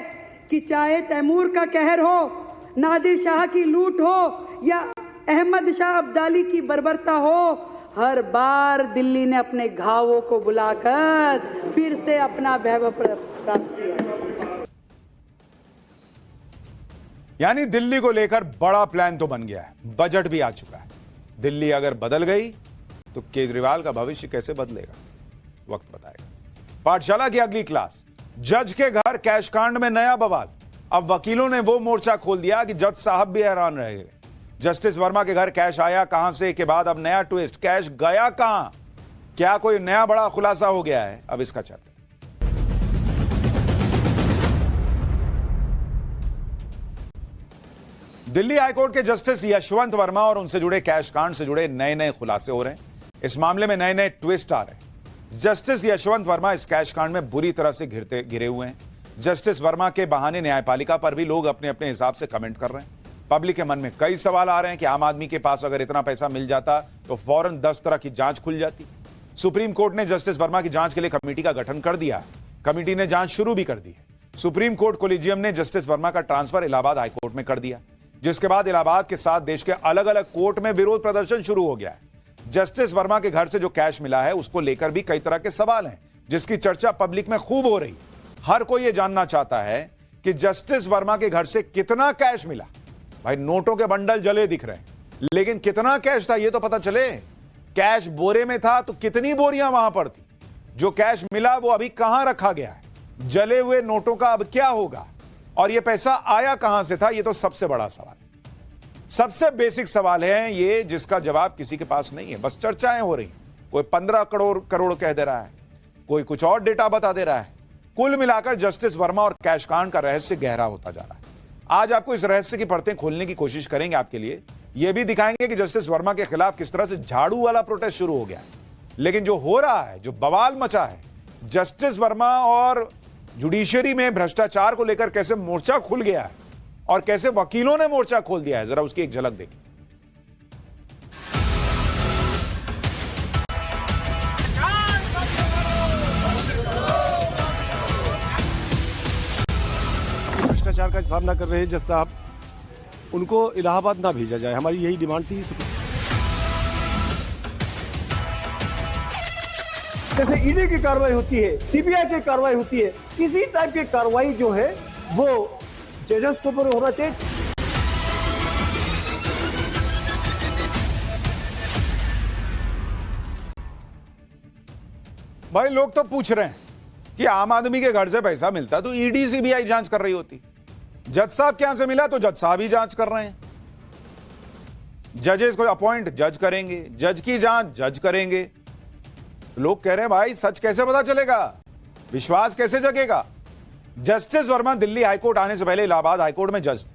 कि चाहे तैमूर का कहर हो, नादिर शाह की लूट हो या अहमद शाह अब्दाली की बर्बरता हो, हर बार दिल्ली ने अपने घावों को बुलाकर फिर से अपना वैभव प्राप्त किया।
यानी दिल्ली को लेकर बड़ा प्लान तो बन गया है, बजट भी आ चुका है। दिल्ली अगर बदल गई तो केजरीवाल का भविष्य कैसे बदलेगा, वक्त बताएगा। पाठशाला की अगली क्लास, जज के घर कैश कांड में नया बवाल। अब वकीलों ने वो मोर्चा खोल दिया कि जज साहब भी हैरान रह गए। जस्टिस वर्मा के घर कैश आया कहां से के बाद अब नया ट्विस्ट, कैश गया कहां, क्या कोई नया बड़ा खुलासा हो गया है? अब इसका चर्चा। दिल्ली हाईकोर्ट के जस्टिस यशवंत वर्मा और उनसे जुड़े कैश कांड से जुड़े नए नए खुलासे हो रहे हैं। इस मामले में नए नए ट्विस्ट आ रहे हैं। जस्टिस यशवंत वर्मा इस कैश कांड में बुरी तरह से घिरे हुए हैं। जस्टिस वर्मा के बहाने न्यायपालिका पर भी लोग अपने अपने हिसाब से कमेंट कर रहे हैं। पब्लिक के मन में कई सवाल आ रहे हैं कि आम आदमी के पास अगर इतना पैसा मिल जाता तो फौरन 10 तरह की जांच खुल जाती। सुप्रीम कोर्ट ने जस्टिस वर्मा की जांच के लिए कमेटी का गठन कर दिया है। कमेटी ने जांच शुरू भी कर दी है। सुप्रीम कोर्ट कोलिजियम ने जस्टिस वर्मा का ट्रांसफर इलाहाबाद हाईकोर्ट में कर दिया, जिसके बाद इलाहाबाद के साथ देश के अलग अलग कोर्ट में विरोध प्रदर्शन शुरू हो गया है। जस्टिस वर्मा के घर से जो कैश मिला है उसको लेकर भी कई तरह के सवाल हैं, जिसकी चर्चा पब्लिक में खूब हो रही। हर कोई यह जानना चाहता है कि जस्टिस वर्मा के घर से कितना कैश मिला। भाई नोटों के बंडल जले दिख रहे हैं, लेकिन कितना कैश था यह तो पता चले। कैश बोरे में था तो कितनी बोरियां वहां पर थी? जो कैश मिला वो अभी कहां रखा गया है? जले हुए नोटों का अब क्या होगा? और यह पैसा आया कहां से था? यह तो सबसे बड़ा सवाल, सबसे बेसिक सवाल है ये, जिसका जवाब किसी के पास नहीं है, बस चर्चाएं हो रही। कोई 15 करोड़ कह दे रहा है, कोई कुछ और डेटा बता दे रहा है। कुल मिलाकर जस्टिस वर्मा और कैश कांड का रहस्य गहरा होता जा रहा है। आज आपको इस रहस्य की परतें खोलने की कोशिश करेंगे, आपके लिए यह भी दिखाएंगे कि जस्टिस वर्मा के खिलाफ किस तरह से झाड़ू वाला प्रोटेस्ट शुरू हो गया है। लेकिन जो हो रहा है, जो बवाल मचा है, जस्टिस वर्मा और जुडिशरी में भ्रष्टाचार को लेकर कैसे मोर्चा खुल गया है और कैसे वकीलों ने मोर्चा खोल दिया है, जरा उसकी एक झलक देखिए।
भ्रष्टाचार का सामना कर रहे हैं जज साहब, उनको इलाहाबाद ना भेजा जाए, हमारी यही डिमांड थी।
जैसे ईडी की कार्रवाई होती है, सीबीआई की कार्रवाई होती है, किसी टाइप की कार्रवाई जो है वो जजेस के ऊपर होना चाहिए।
भाई लोग तो पूछ रहे हैं कि आम आदमी के घर से पैसा मिलता तो ईडी सीबीआई जांच कर रही होती, जज साहब के यहां से मिला तो जज साहब ही जांच कर रहे हैं। जजेस को अपॉइंट जज करेंगे, जज की जांच जज करेंगे। लोग कह रहे हैं भाई सच कैसे पता चलेगा, विश्वास कैसे जगेगा। जस्टिस वर्मा दिल्ली हाईकोर्ट आने से पहले इलाहाबाद हाईकोर्ट में जज थे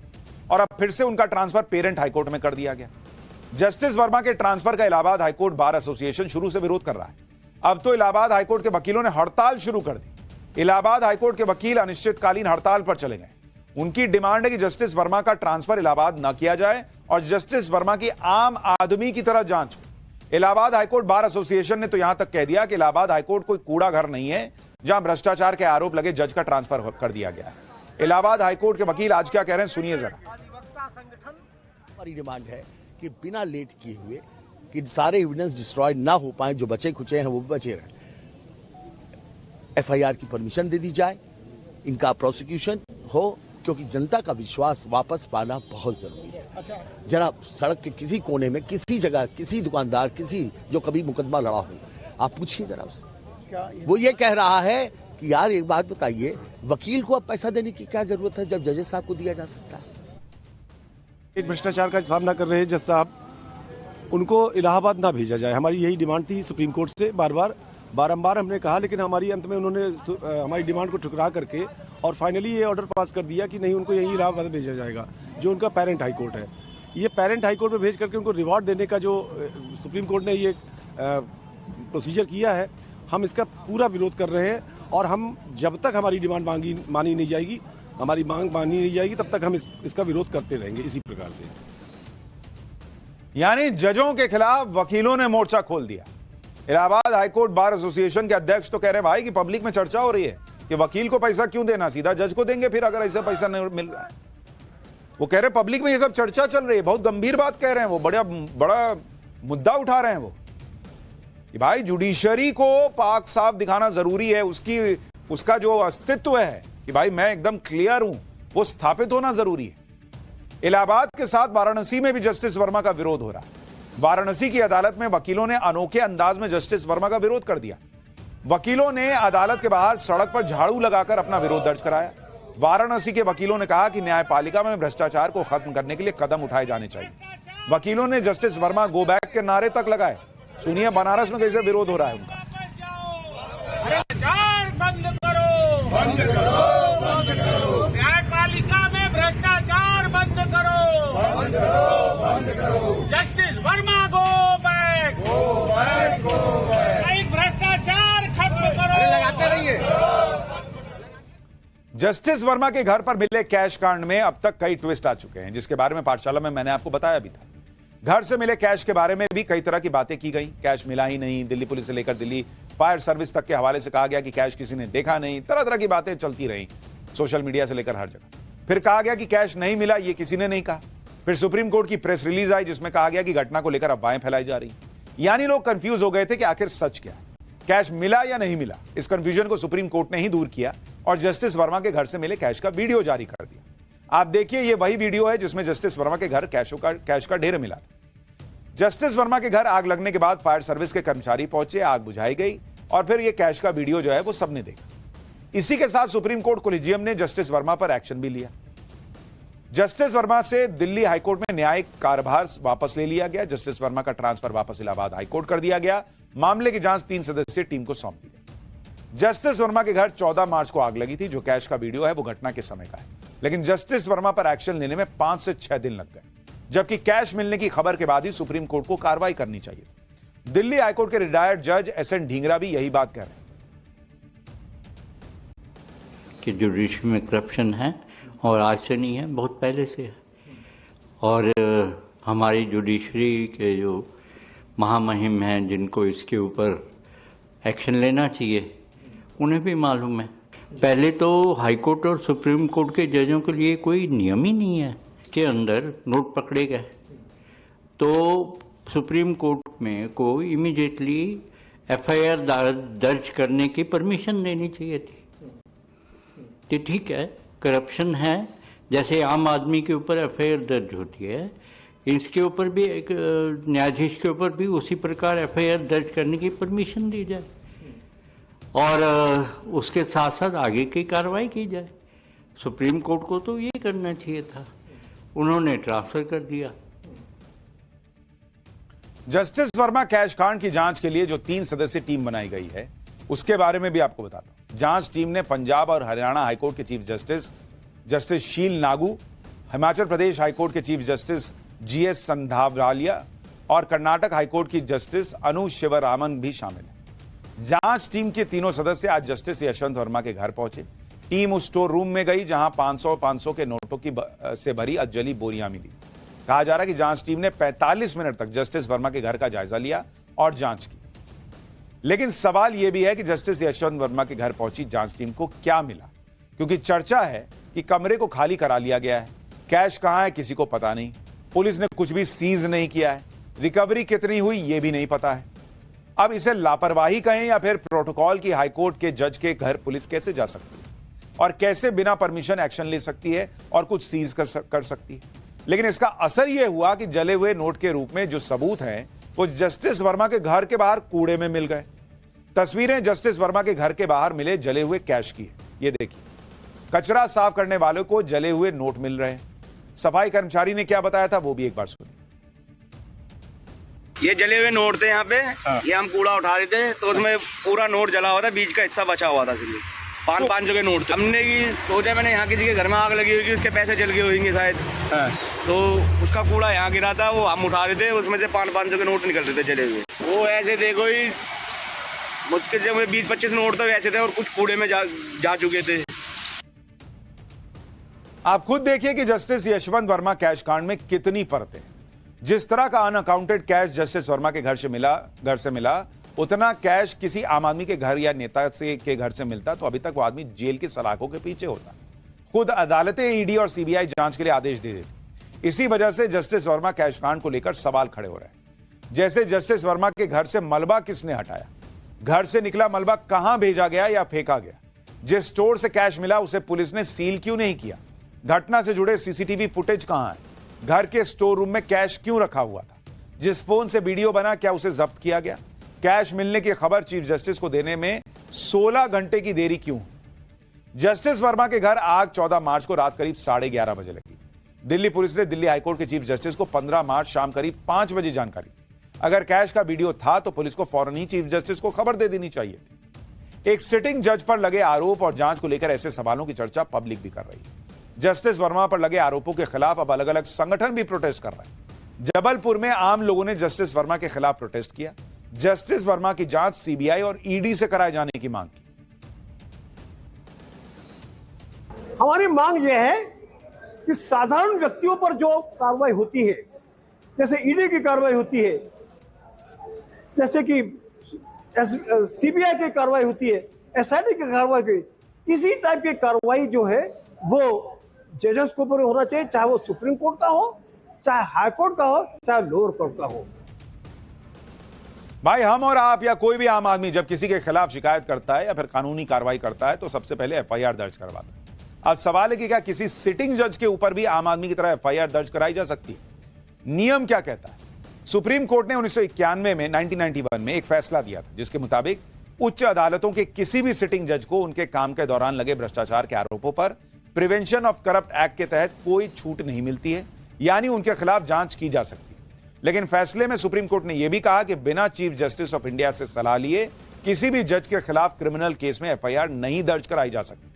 और अब फिर से उनका ट्रांसफर पेरेंट हाईकोर्ट में कर दिया गया। जस्टिस वर्मा के ट्रांसफर का इलाहाबाद हाईकोर्ट बार एसोसिएशन शुरू से विरोध कर रहा है। अब तो इलाहाबाद हाईकोर्ट के वकीलों ने हड़ताल शुरू कर दी। इलाहाबाद हाईकोर्ट के वकील अनिश्चितकालीन हड़ताल पर चले गए। उनकी डिमांड है कि जस्टिस वर्मा का ट्रांसफर इलाहाबाद न किया जाए और जस्टिस वर्मा की आम आदमी की तरह जांच हो। इलाहाबाद हाईकोर्ट बार एसोसिएशन ने तो यहां तक कह दिया कि इलाहाबाद हाईकोर्ट कोई कूड़ा घर नहीं है जहां भ्रष्टाचार के आरोप लगे जज का ट्रांसफर कर दिया गया है। इलाहाबाद हाईकोर्ट के वकील आज क्या कह रहे हैं, सुनिए जरा।
हमारी डिमांड है कि बिना लेट किए हुए कि सारे एविडेंस डिस्ट्रॉय ना हो पाए, जो बचे खुचे हैं वो बचे रहें। एफआईआर की परमिशन दे दी जाए, इनका प्रोसिक्यूशन हो, क्योंकि जनता का विश्वास वापस पाना बहुत जरूरी है। जरा सड़क के किसी कोने में, किसी जगह, किसी दुकानदार, किसी जो कभी मुकदमा लड़ा हो, आप पूछिए जरा उससे। वो ये कह रहा है कि यार एक बात बताइए, वकील को अब पैसा देने की क्या जरूरत है जब जजेस साहब को दिया जा सकता है।
एक भ्रष्टाचार का सामना कर रहे हैं जज साहब, उनको इलाहाबाद ना भेजा जाए, हमारी यही डिमांड थी सुप्रीम कोर्ट से। बारंबार हमने कहा, लेकिन हमारी अंत में उन्होंने हमारी डिमांड को ठुकरा करके और फाइनली ये ऑर्डर पास कर दिया कि नहीं, उनको यही इलाहाबाद भेजा जाएगा जो उनका पेरेंट हाई कोर्ट है। ये पेरेंट हाई कोर्ट में भेज करके उनको रिवॉर्ड देने का जो सुप्रीम कोर्ट ने ये प्रोसीजर किया है, हम इसका पूरा विरोध कर रहे हैं। और हम जब तक हमारी डिमांड मानी नहीं जाएगी, हमारी मांग मानी नहीं जाएगी, तब तक हम इसका विरोध करते रहेंगे इसी प्रकार से।
यानी जजों के खिलाफ वकीलों ने मोर्चा खोल दिया। इलाहाबाद हाईकोर्ट बार एसोसिएशन के अध्यक्ष तो कह रहे हैं भाई कि पब्लिक में चर्चा हो रही है कि वकील को पैसा क्यों देना, सीधा जज को देंगे फिर अगर ऐसा पैसा नहीं मिल रहा है। वो कह रहे पब्लिक में ये सब चर्चा चल रही है, बहुत गंभीर बात कह रहे हैं वो, बड़ा मुद्दा उठा रहे हैं वो कि भाई जुडिशरी को पाक साफ दिखाना जरूरी है, उसका जो अस्तित्व है कि भाई मैं एकदम क्लियर हूं, वो स्थापित होना जरूरी है। इलाहाबाद के साथ वाराणसी में भी जस्टिस वर्मा का विरोध हो रहा है। वाराणसी की अदालत में वकीलों ने अनोखे अंदाज में जस्टिस वर्मा का विरोध कर दिया। वकीलों ने अदालत के बाहर सड़क पर झाड़ू लगाकर अपना विरोध दर्ज कराया। वाराणसी के वकीलों ने कहा कि न्यायपालिका में भ्रष्टाचार को खत्म करने के लिए कदम उठाए जाने चाहिए। वकीलों ने जस्टिस वर्मा गो बैक के नारे तक लगाए। सुनिए बनारस में कैसे विरोध हो रहा है उनका।
भ्रष्टाचार बंद करो, बंद करो, बंद करो। न्यायपालिका में भ्रष्टाचार बंद करो, बंद करो, बंद करो। Justice Verma go back, go back, go back. भ्रष्टाचार खत्म करो, लगाते रहिए।
जस्टिस वर्मा के घर पर मिले कैश कांड में अब तक कई ट्विस्ट आ चुके हैं, जिसके बारे में पाठशाला में मैंने आपको बताया भी था। घर से मिले कैश के बारे में भी कई तरह की बातें की गई। कैश मिला ही नहीं, दिल्ली पुलिस से लेकर दिल्ली फायर सर्विस तक के हवाले से कहा गया कि कैश किसी ने देखा नहीं। तरह तरह की बातें चलती रही सोशल मीडिया से लेकर हर जगह। फिर कहा गया कि कैश नहीं मिला, ये किसी ने नहीं कहा। फिर सुप्रीम कोर्ट की प्रेस रिलीज आई जिसमें कहा गया कि घटना को लेकर अफवाहें फैलाई जा रही। यानी लोग कंफ्यूज हो गए थे कि आखिर सच क्या है, कैश मिला या नहीं मिला। इस कंफ्यूजन को सुप्रीम कोर्ट ने ही दूर किया और जस्टिस वर्मा के घर से मिले कैश का वीडियो जारी कर दिया। आप देखिए, ये वही वीडियो है जिसमें जस्टिस वर्मा के घर कैश का ढेर मिला। जस्टिस वर्मा के घर आग लगने के बाद फायर सर्विस के कर्मचारी पहुंचे, आग बुझाई गई और फिर ये कैश का वीडियो जो है वो सबने देखा। इसी के साथ सुप्रीम कोर्ट कोलिजियम ने जस्टिस वर्मा पर एक्शन भी लिया। जस्टिस वर्मा से दिल्ली हाईकोर्ट में न्यायिक कार्यभार वापस ले लिया गया। जस्टिस वर्मा का ट्रांसफर वापस इलाहाबाद हाईकोर्ट कर दिया गया। मामले की जांच 3 सदस्यीय टीम को सौंप दी गई। जस्टिस वर्मा के घर 14 मार्च को आग लगी थी। जो कैश का वीडियो है वो घटना के समय का है, लेकिन जस्टिस वर्मा पर एक्शन लेने में 5 से 6 दिन लग गए, जबकि कैश मिलने की खबर के बाद ही सुप्रीम कोर्ट को कार्रवाई करनी चाहिए थी। दिल्ली हाईकोर्ट के रिटायर्ड जज एस.एन. ढींगरा भी यही बात कह रहे हैं
कि जुडिशरी में करप्शन है, और आज से नहीं है, बहुत पहले से है। और हमारी जुडिशरी के जो महामहिम हैं, जिनको इसके ऊपर एक्शन लेना चाहिए, उन्हें भी मालूम है। पहले तो हाईकोर्ट और सुप्रीम कोर्ट के जजों के लिए कोई नियम ही नहीं है के अंदर नोट पकड़े गए तो सुप्रीम कोर्ट में को इमीडिएटली एफआईआर दर्ज करने की परमिशन देनी चाहिए थी। कि ठीक है, करप्शन है, जैसे आम आदमी के ऊपर एफआईआर दर्ज होती है, इसके ऊपर भी एक न्यायाधीश के ऊपर भी उसी प्रकार एफआईआर दर्ज करने की परमिशन दी जाए, और उसके साथ साथ आगे की कार्रवाई की जाए। सुप्रीम कोर्ट को तो ये करना चाहिए था, उन्होंने ट्रांसफर कर दिया।
जस्टिस वर्मा कैश कांड की जांच के लिए जो 3 सदस्यीय टीम बनाई गई है, उसके बारे में भी आपको बताता हूं। जांच टीम ने पंजाब और हरियाणा हाईकोर्ट के चीफ जस्टिस शील नागू, हिमाचल प्रदेश हाईकोर्ट के चीफ जस्टिस जीएस संधावरालिया और कर्नाटक हाईकोर्ट की जस्टिस अनु शिवरामन भी शामिल है। जांच टीम के तीनों सदस्य आज जस्टिस यशवंत वर्मा के घर पहुंचे। टीम उस स्टोर रूम में गई जहां 500 के नोटों से भरी जली बोरियां मिली। कहा जा रहा है कि जांच टीम ने 45 मिनट तक जस्टिस वर्मा के घर का जायजा लिया और जांच की। लेकिन सवाल यह भी है कि जस्टिस यशवंत वर्मा के घर पहुंची जांच टीम को क्या मिला, क्योंकि चर्चा है कि कमरे को खाली करा लिया गया है, कैश कहां है किसी को पता नहीं, पुलिस ने कुछ भी सीज नहीं किया है, रिकवरी कितनी हुई यह भी नहीं पता है। अब इसे लापरवाही कहें या फिर प्रोटोकॉल की हाईकोर्ट के जज के घर पुलिस कैसे जा सकती है और कैसे बिना परमिशन एक्शन ले सकती है और कुछ सीज कर सकती है। लेकिन इसका असर यह हुआ कि जले हुए नोट के रूप में जो सबूत हैं वो जस्टिस वर्मा के घर के बाहर कूड़े में मिल गए। तस्वीरें जस्टिस वर्मा के घर के बाहर मिले जले हुए कैश की है, ये देखिए। कचरा साफ करने वालों को जले हुए नोट मिल रहे हैं। सफाई कर्मचारी ने क्या बताया था वो भी एक बार सुनिए।
ये जले हुए नोट थे यहाँ पे, ये हम कूड़ा उठा रहे थे तो उसमें पूरा नोट जला हुआ था, बीच का हिस्सा बचा हुआ था। सिर्फ 500 के नोट थे। हमने की सोचा, मैंने यहाँ किसी के घर में आग लगी होगी, उसके पैसे जल गए होंगे शायद, तो उसका कूड़ा यहाँ गिरा था, वो हम उठा रहे थे, उसमें से 500 के नोट निकल रहे थे जले हुए। वो ऐसे देखो ही मुश्किल से 20-25 नोट तो ऐसे थे और कुछ कूड़े में जा चुके थे।
आप खुद देखिए कि जस्टिस यशवंत वर्मा कैश कांड में कितनी परतें हैं। जिस तरह का अनअकाउंटेड कैश जस्टिस वर्मा के घर से मिला, उतना कैश किसी आम आदमी के घर या नेता के घर से मिलता तो अभी तक वो आदमी जेल की सलाखों के पीछे होता। खुद अदालतें ईडी और सीबीआई जांच के लिए आदेश दे देती। इसी वजह से जस्टिस वर्मा कैश कांड को लेकर सवाल खड़े हो रहे हैं। जैसे जस्टिस वर्मा के घर से मलबा किसने हटाया, घर से निकला मलबा कहां भेजा गया या फेंका गया, जिस स्टोर से कैश मिला उसे पुलिस ने सील क्यों नहीं किया, घटना से जुड़े सीसीटीवी फुटेज कहां है, घर के स्टोर रूम में कैश क्यों रखा हुआ था, जिस फोन से वीडियो बना क्या उसे जब्त किया गया, कैश मिलने की खबर चीफ जस्टिस को देने में 16 घंटे की देरी क्यों। जस्टिस वर्मा के घर आग 14 मार्च को रात करीब 11:30 बजे लगी। दिल्ली पुलिस ने दिल्ली हाईकोर्ट के चीफ जस्टिस को 15 मार्च शाम करीब 5 बजे जानकारी दी। अगर कैश का वीडियो था तो पुलिस को फौरन ही चीफ जस्टिस को खबर दे देनी चाहिए थी। एक सिटिंग जज पर लगे आरोप और जांच को लेकर ऐसे सवालों की चर्चा पब्लिक भी कर रही है। जस्टिस वर्मा पर लगे आरोपों के खिलाफ अब अलग अलग संगठन भी प्रोटेस्ट कर रहे हैं। जबलपुर में आम लोगों ने जस्टिस वर्मा के खिलाफ प्रोटेस्ट किया। जस्टिस वर्मा की जांच सीबीआई और ईडी से कराए जाने की मांग की।
हमारी मांग यह है कि साधारण व्यक्तियों पर जो कार्रवाई होती है, जैसे ईडी की कार्रवाई होती है, जैसे कि सीबीआई की कार्रवाई होती है, एसआईटी की कार्रवाई की, इसी टाइप की कार्रवाई जो है वो जजेस के ऊपर होना चाहिए, चाहे वो सुप्रीम कोर्ट का हो, चाहे हाई कोर्ट का हो, चाहे लोअर कोर्ट का हो।
भाई हम और आप या कोई भी आम आदमी जब किसी के खिलाफ शिकायत करता है या फिर कानूनी कार्रवाई करता है तो सबसे पहले एफआईआर दर्ज करवाता है। अब सवाल है कि क्या किसी सिटिंग जज के ऊपर भी आम आदमी की तरह एफआईआर दर्ज कराई जा सकती है? नियम क्या कहता है? सुप्रीम कोर्ट ने 1991 में 1991 में एक फैसला दिया था जिसके मुताबिक उच्च अदालतों के किसी भी सिटिंग जज को उनके काम के दौरान लगे भ्रष्टाचार के आरोपों पर प्रिवेंशन ऑफ करप्ट एक्ट के तहत कोई छूट नहीं मिलती है, यानी उनके खिलाफ जांच की जा सकती है। लेकिन फैसले में सुप्रीम कोर्ट ने यह भी कहा कि बिना चीफ जस्टिस ऑफ इंडिया से सलाह लिए किसी भी जज के खिलाफ क्रिमिनल केस में एफआईआर नहीं दर्ज कराई जा सकती।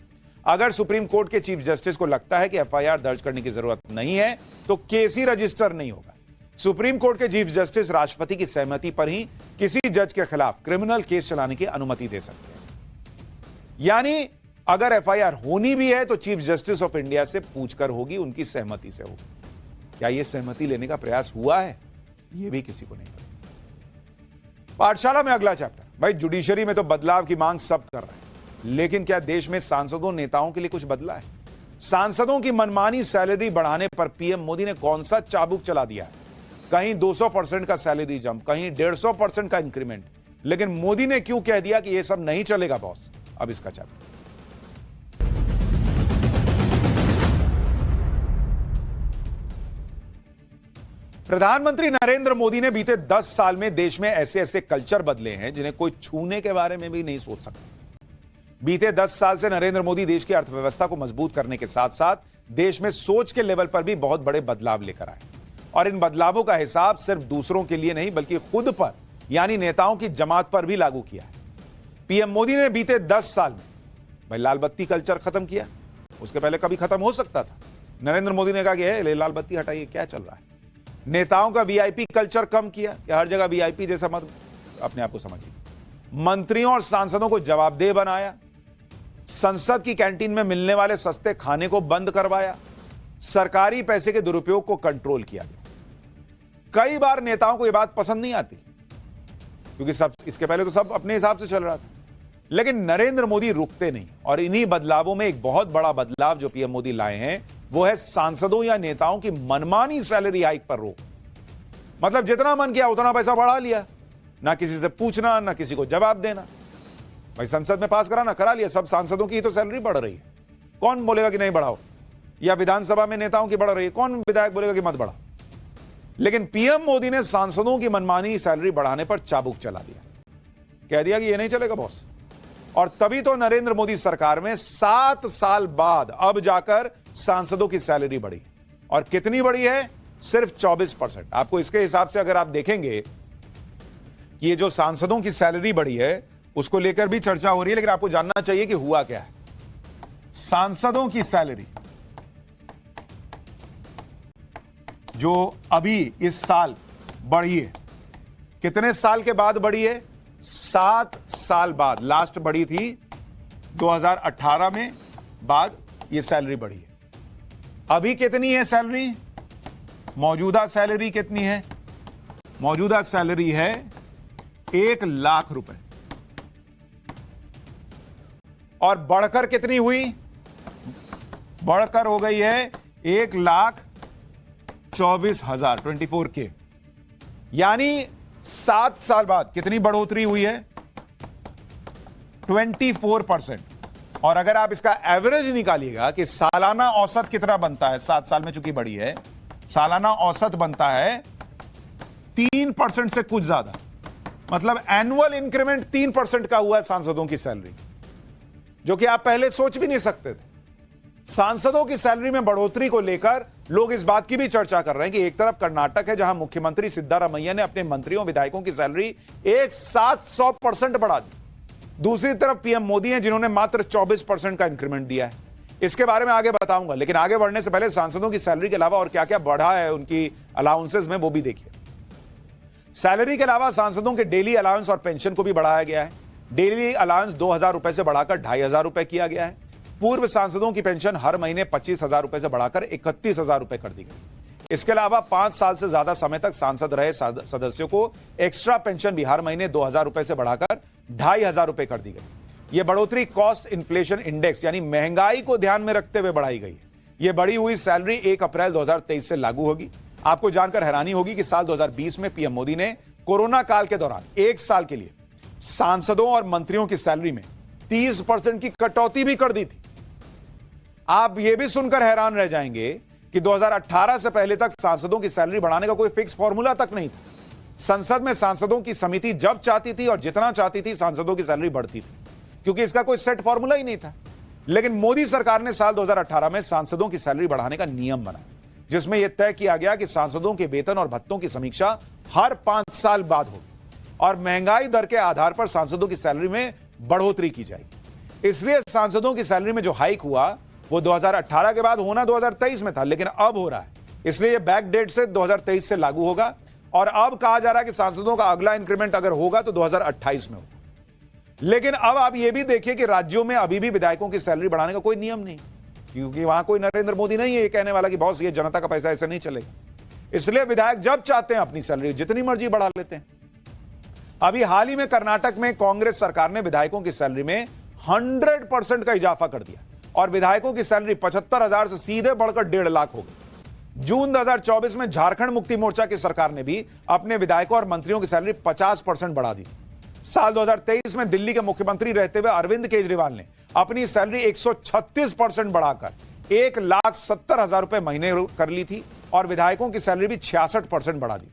अगर सुप्रीम कोर्ट के चीफ जस्टिस को लगता है कि एफआईआर दर्ज करने की जरूरत नहीं है तो केस ही रजिस्टर नहीं होगा। सुप्रीम कोर्ट के चीफ जस्टिस राष्ट्रपति की सहमति पर ही किसी जज के खिलाफ क्रिमिनल केस चलाने की अनुमति दे सकते हैं। यानी अगर एफआईआर होनी भी है तो चीफ जस्टिस ऑफ इंडिया से पूछकर होगी, उनकी सहमति से होगी। क्या यह सहमति लेने का प्रयास हुआ है, यह भी किसी को नहीं पता। पाठशाला में अगला चैप्टर। भाई जुडिशरी में तो बदलाव की मांग सब कर रहे हैं, लेकिन क्या देश में सांसदों नेताओं के लिए कुछ बदला है? सांसदों की मनमानी सैलरी बढ़ाने पर पीएम मोदी ने कौन सा चाबुक चला दिया है? कहीं 200% का सैलरी जंप, कहीं 150% का इंक्रीमेंट, लेकिन मोदी ने क्यों कह दिया कि यह सब नहीं चलेगा बॉस? अब इसका चैप्टर। प्रधानमंत्री नरेंद्र मोदी ने बीते 10 साल में देश में ऐसे ऐसे कल्चर बदले हैं जिन्हें कोई छूने के बारे में भी नहीं सोच सकता। बीते 10 साल से नरेंद्र मोदी देश की अर्थव्यवस्था को मजबूत करने के साथ साथ देश में सोच के लेवल पर भी बहुत बड़े बदलाव लेकर आए, और इन बदलावों का हिसाब सिर्फ दूसरों के लिए नहीं बल्कि खुद पर यानी नेताओं की जमात पर भी लागू किया है। पीएम मोदी ने बीते 10 साल में भाई लाल बत्ती कल्चर खत्म किया। उसके पहले कभी खत्म हो सकता था? नरेंद्र मोदी ने कहा कि लाल बत्ती हटाइए, क्या चल रहा है। नेताओं का वीआईपी कल्चर कम किया कि हर जगह वीआईपी जैसा मत अपने आप को समझिए। मंत्रियों और सांसदों को जवाबदेह बनाया। संसद की कैंटीन में मिलने वाले सस्ते खाने को बंद करवाया। सरकारी पैसे के दुरुपयोग को कंट्रोल किया गया। कई बार नेताओं को यह बात पसंद नहीं आती क्योंकि सब इसके पहले तो सब अपने हिसाब से चल रहा था, लेकिन नरेंद्र मोदी रुकते नहीं। और इन्हीं बदलावों में एक बहुत बड़ा बदलाव जो पीएम मोदी लाए हैं वो है सांसदों या नेताओं की मनमानी सैलरी हाइक पर रोक। मतलब जितना मन किया उतना पैसा बढ़ा लिया, ना किसी से पूछना, ना किसी को जवाब देना। भाई संसद में पास कराना, करा लिया। सब सांसदों की तो सैलरी बढ़ रही है, कौन बोलेगा कि नहीं बढ़ाओ? या विधानसभा में नेताओं की बढ़ रही है, कौन विधायक बोलेगा कि मत बढ़ा? लेकिन पीएम मोदी ने सांसदों की मनमानी सैलरी बढ़ाने पर चाबुक चला दिया, कह दिया कि यह नहीं चलेगा बॉस। और तभी तो नरेंद्र मोदी सरकार में 7 साल बाद अब जाकर सांसदों की सैलरी बढ़ी। और कितनी बढ़ी है? सिर्फ 24%। आपको इसके हिसाब से अगर आप देखेंगे कि ये जो सांसदों की सैलरी बढ़ी है उसको लेकर भी चर्चा हो रही है, लेकिन आपको जानना चाहिए कि हुआ क्या है। सांसदों की सैलरी जो अभी इस साल बढ़ी है, कितने साल के बाद बढ़ी है? 7 साल बाद। लास्ट बढ़ी थी 2018 में, बाद ये सैलरी बढ़ी है। अभी कितनी है सैलरी? मौजूदा सैलरी कितनी है? मौजूदा सैलरी है 1 लाख रुपए। और बढ़कर कितनी हुई? बढ़कर हो गई है 1,24,000, 24K। यानी 7 साल बाद कितनी बढ़ोतरी हुई है? 24%। और अगर आप इसका एवरेज निकालिएगा कि सालाना औसत कितना बनता है 7 साल में, चूंकि बढ़ी है, सालाना औसत बनता है 3% से कुछ ज्यादा। मतलब एनुअल इंक्रीमेंट 3% का हुआ है सांसदों की सैलरी, जो कि आप पहले सोच भी नहीं सकते थे। सांसदों की सैलरी में बढ़ोतरी को लेकर लोग इस बात की भी चर्चा कर रहे हैं कि एक तरफ कर्नाटक है जहां मुख्यमंत्री सिद्धारमैया ने अपने मंत्रियों विधायकों की सैलरी एक साथ 100% बढ़ा दी, दूसरी तरफ पीएम मोदी हैं जिन्होंने मात्र 24% का इंक्रीमेंट दिया है। इसके बारे में आगे बताऊंगा, लेकिन आगे बढ़ने से पहले सांसदों की सैलरी के अलावा और क्या क्या बढ़ा है उनकी अलाउंसेस में, वो भी देखिए। सैलरी के अलावा सांसदों के डेली अलाउंस और पेंशन को भी बढ़ाया गया है। डेली अलाउंस 2,000 रुपए से बढ़ाकर 2,500 रुपए किया गया है। पूर्व सांसदों की पेंशन हर महीने 25,000 रुपए से बढ़ाकर 31,000 रुपए कर दी गई। इसके अलावा 5 साल से ज्यादा समय तक सांसद रहे सदस्यों को एक्स्ट्रा पेंशन भी हर महीने 2,000 रुपए से बढ़ाकर 2,500 रुपए कर दी गई। यह बढ़ोतरी कॉस्ट इन्फ्लेशन इंडेक्स यानी महंगाई को ध्यान में रखते हुए बढ़ाई गई है। यह बढ़ी हुई सैलरी 1 अप्रैल 2023 से लागू होगी। आपको जानकर हैरानी होगी कि साल 2020 में पीएम मोदी ने कोरोना काल के दौरान 1 साल के लिए सांसदों और मंत्रियों की सैलरी में 30% की कटौती भी कर दी थी। आप यह भी सुनकर हैरान रह जाएंगे कि 2018 से पहले तक सांसदों की सैलरी बढ़ाने का कोई फिक्स फॉर्मूला तक नहीं था। संसद में सांसदों की समिति जब चाहती थी और जितना चाहती थी सांसदों की सैलरी बढ़ती थी, क्योंकि इसका कोई सेट फॉर्मूला ही नहीं था। लेकिन मोदी सरकार ने साल 2018 में सांसदों की सैलरी बढ़ाने का नियम बनाया, जिसमें यह तय किया गया कि सांसदों के वेतन और भत्तों की समीक्षा हर 5 साल बाद होगी और महंगाई दर के आधार पर सांसदों की सैलरी में बढ़ोतरी की जाएगी। इसलिए सांसदों की सैलरी में जो हाइक हुआ वो 2018 के बाद होना 2023 में था, लेकिन अब हो रहा है, इसलिए यह बैक डेट से 2023 से लागू होगा। और अब कहा जा रहा है कि सांसदों का अगला इंक्रीमेंट अगर होगा तो 2028 में होगा। लेकिन अब आप यह भी देखिए कि राज्यों में अभी भी विधायकों की सैलरी बढ़ाने का कोई नियम नहीं, क्योंकि वहां कोई नरेंद्र मोदी नहीं है ये कहने वाला कि बॉस ये जनता का पैसा ऐसे नहीं चलेगा। इसलिए विधायक जब चाहते हैं अपनी सैलरी जितनी मर्जी बढ़ा लेते हैं। अभी हाल ही में कर्नाटक में कांग्रेस सरकार ने विधायकों की सैलरी में 100% का इजाफा कर दिया और विधायकों की सैलरी 75,000 से सीधे बढ़कर 1.5 लाख हो गई। जून 2024 में झारखंड मुक्ति मोर्चा की सरकार ने भी अपने विधायकों और मंत्रियों की सैलरी 50% बढ़ा दी। साल 2023 में दिल्ली के मुख्यमंत्री रहते हुए अरविंद केजरीवाल ने अपनी सैलरी 136% बढ़ाकर 1,70,000 रुपए महीने कर ली थी और विधायकों की सैलरी भी 66% बढ़ा दी।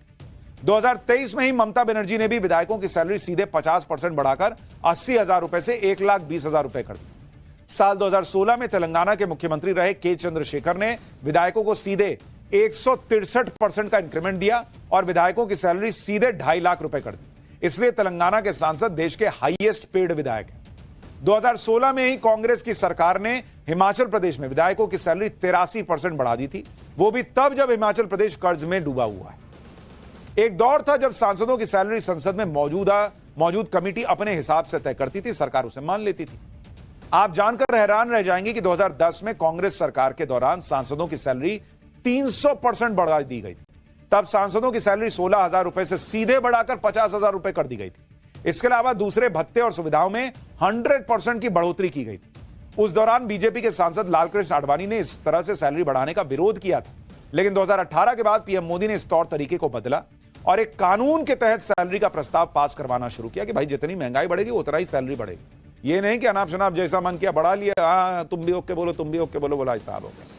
2023 में ही ममता बनर्जी ने भी विधायकों की सैलरी सीधे 50% बढ़ाकर 80,000 रुपए से 1,20,000 रुपए कर दी। साल 2016 में तेलंगाना के मुख्यमंत्री रहे के चंद्रशेखर ने विधायकों को सीधे 163% का इंक्रीमेंट दिया और विधायकों की सैलरी सीधे 2.5 लाख रुपए कर दी। इसलिए तेलंगाना के सांसद देश के हाईएस्ट पेड विधायक हैं। 2016 में ही कांग्रेस की सरकार ने हिमाचल प्रदेश में विधायकों की सैलरी 83% बढ़ा दी थी, वो भी तब जब हिमाचल प्रदेश कर्ज में डूबा हुआ है। एक दौर था जब सांसदों की सैलरी संसद में मौजूद कमेटी अपने हिसाब से तय करती थी, सरकार उसे मान लेती थी। आप जानकर हैरान रह जाएंगे कि 2010 में कांग्रेस सरकार के दौरान सांसदों की सैलरी 300% बढ़ा दी गई थी। तब सांसदों की सैलरी 16,000 रुपए से सीधे बढ़ाकर 50,000 रुपए कर दी गई थी। इसके अलावा दूसरे भत्ते और सुविधाओं में 100% की बढ़ोतरी की गई थी। उस दौरान बीजेपी के सांसद लालकृष्ण आडवाणी ने इस तरह से सैलरी बढ़ाने का विरोध किया था, लेकिन 2018 के बाद पीएम मोदी ने इस तौर तरीके को बदला और एक कानून के तहत सैलरी का प्रस्ताव पास करवाना शुरू किया कि भाई जितनी महंगाई बढ़ेगी उतना ही सैलरी बढ़ेगी। ये नहीं कि अनाप शनाप जैसा मन किया बढ़ा लिया, हाँ तुम भी ओके बोलो, तुम भी ओके बोलो, बोला हिसाब हो गया।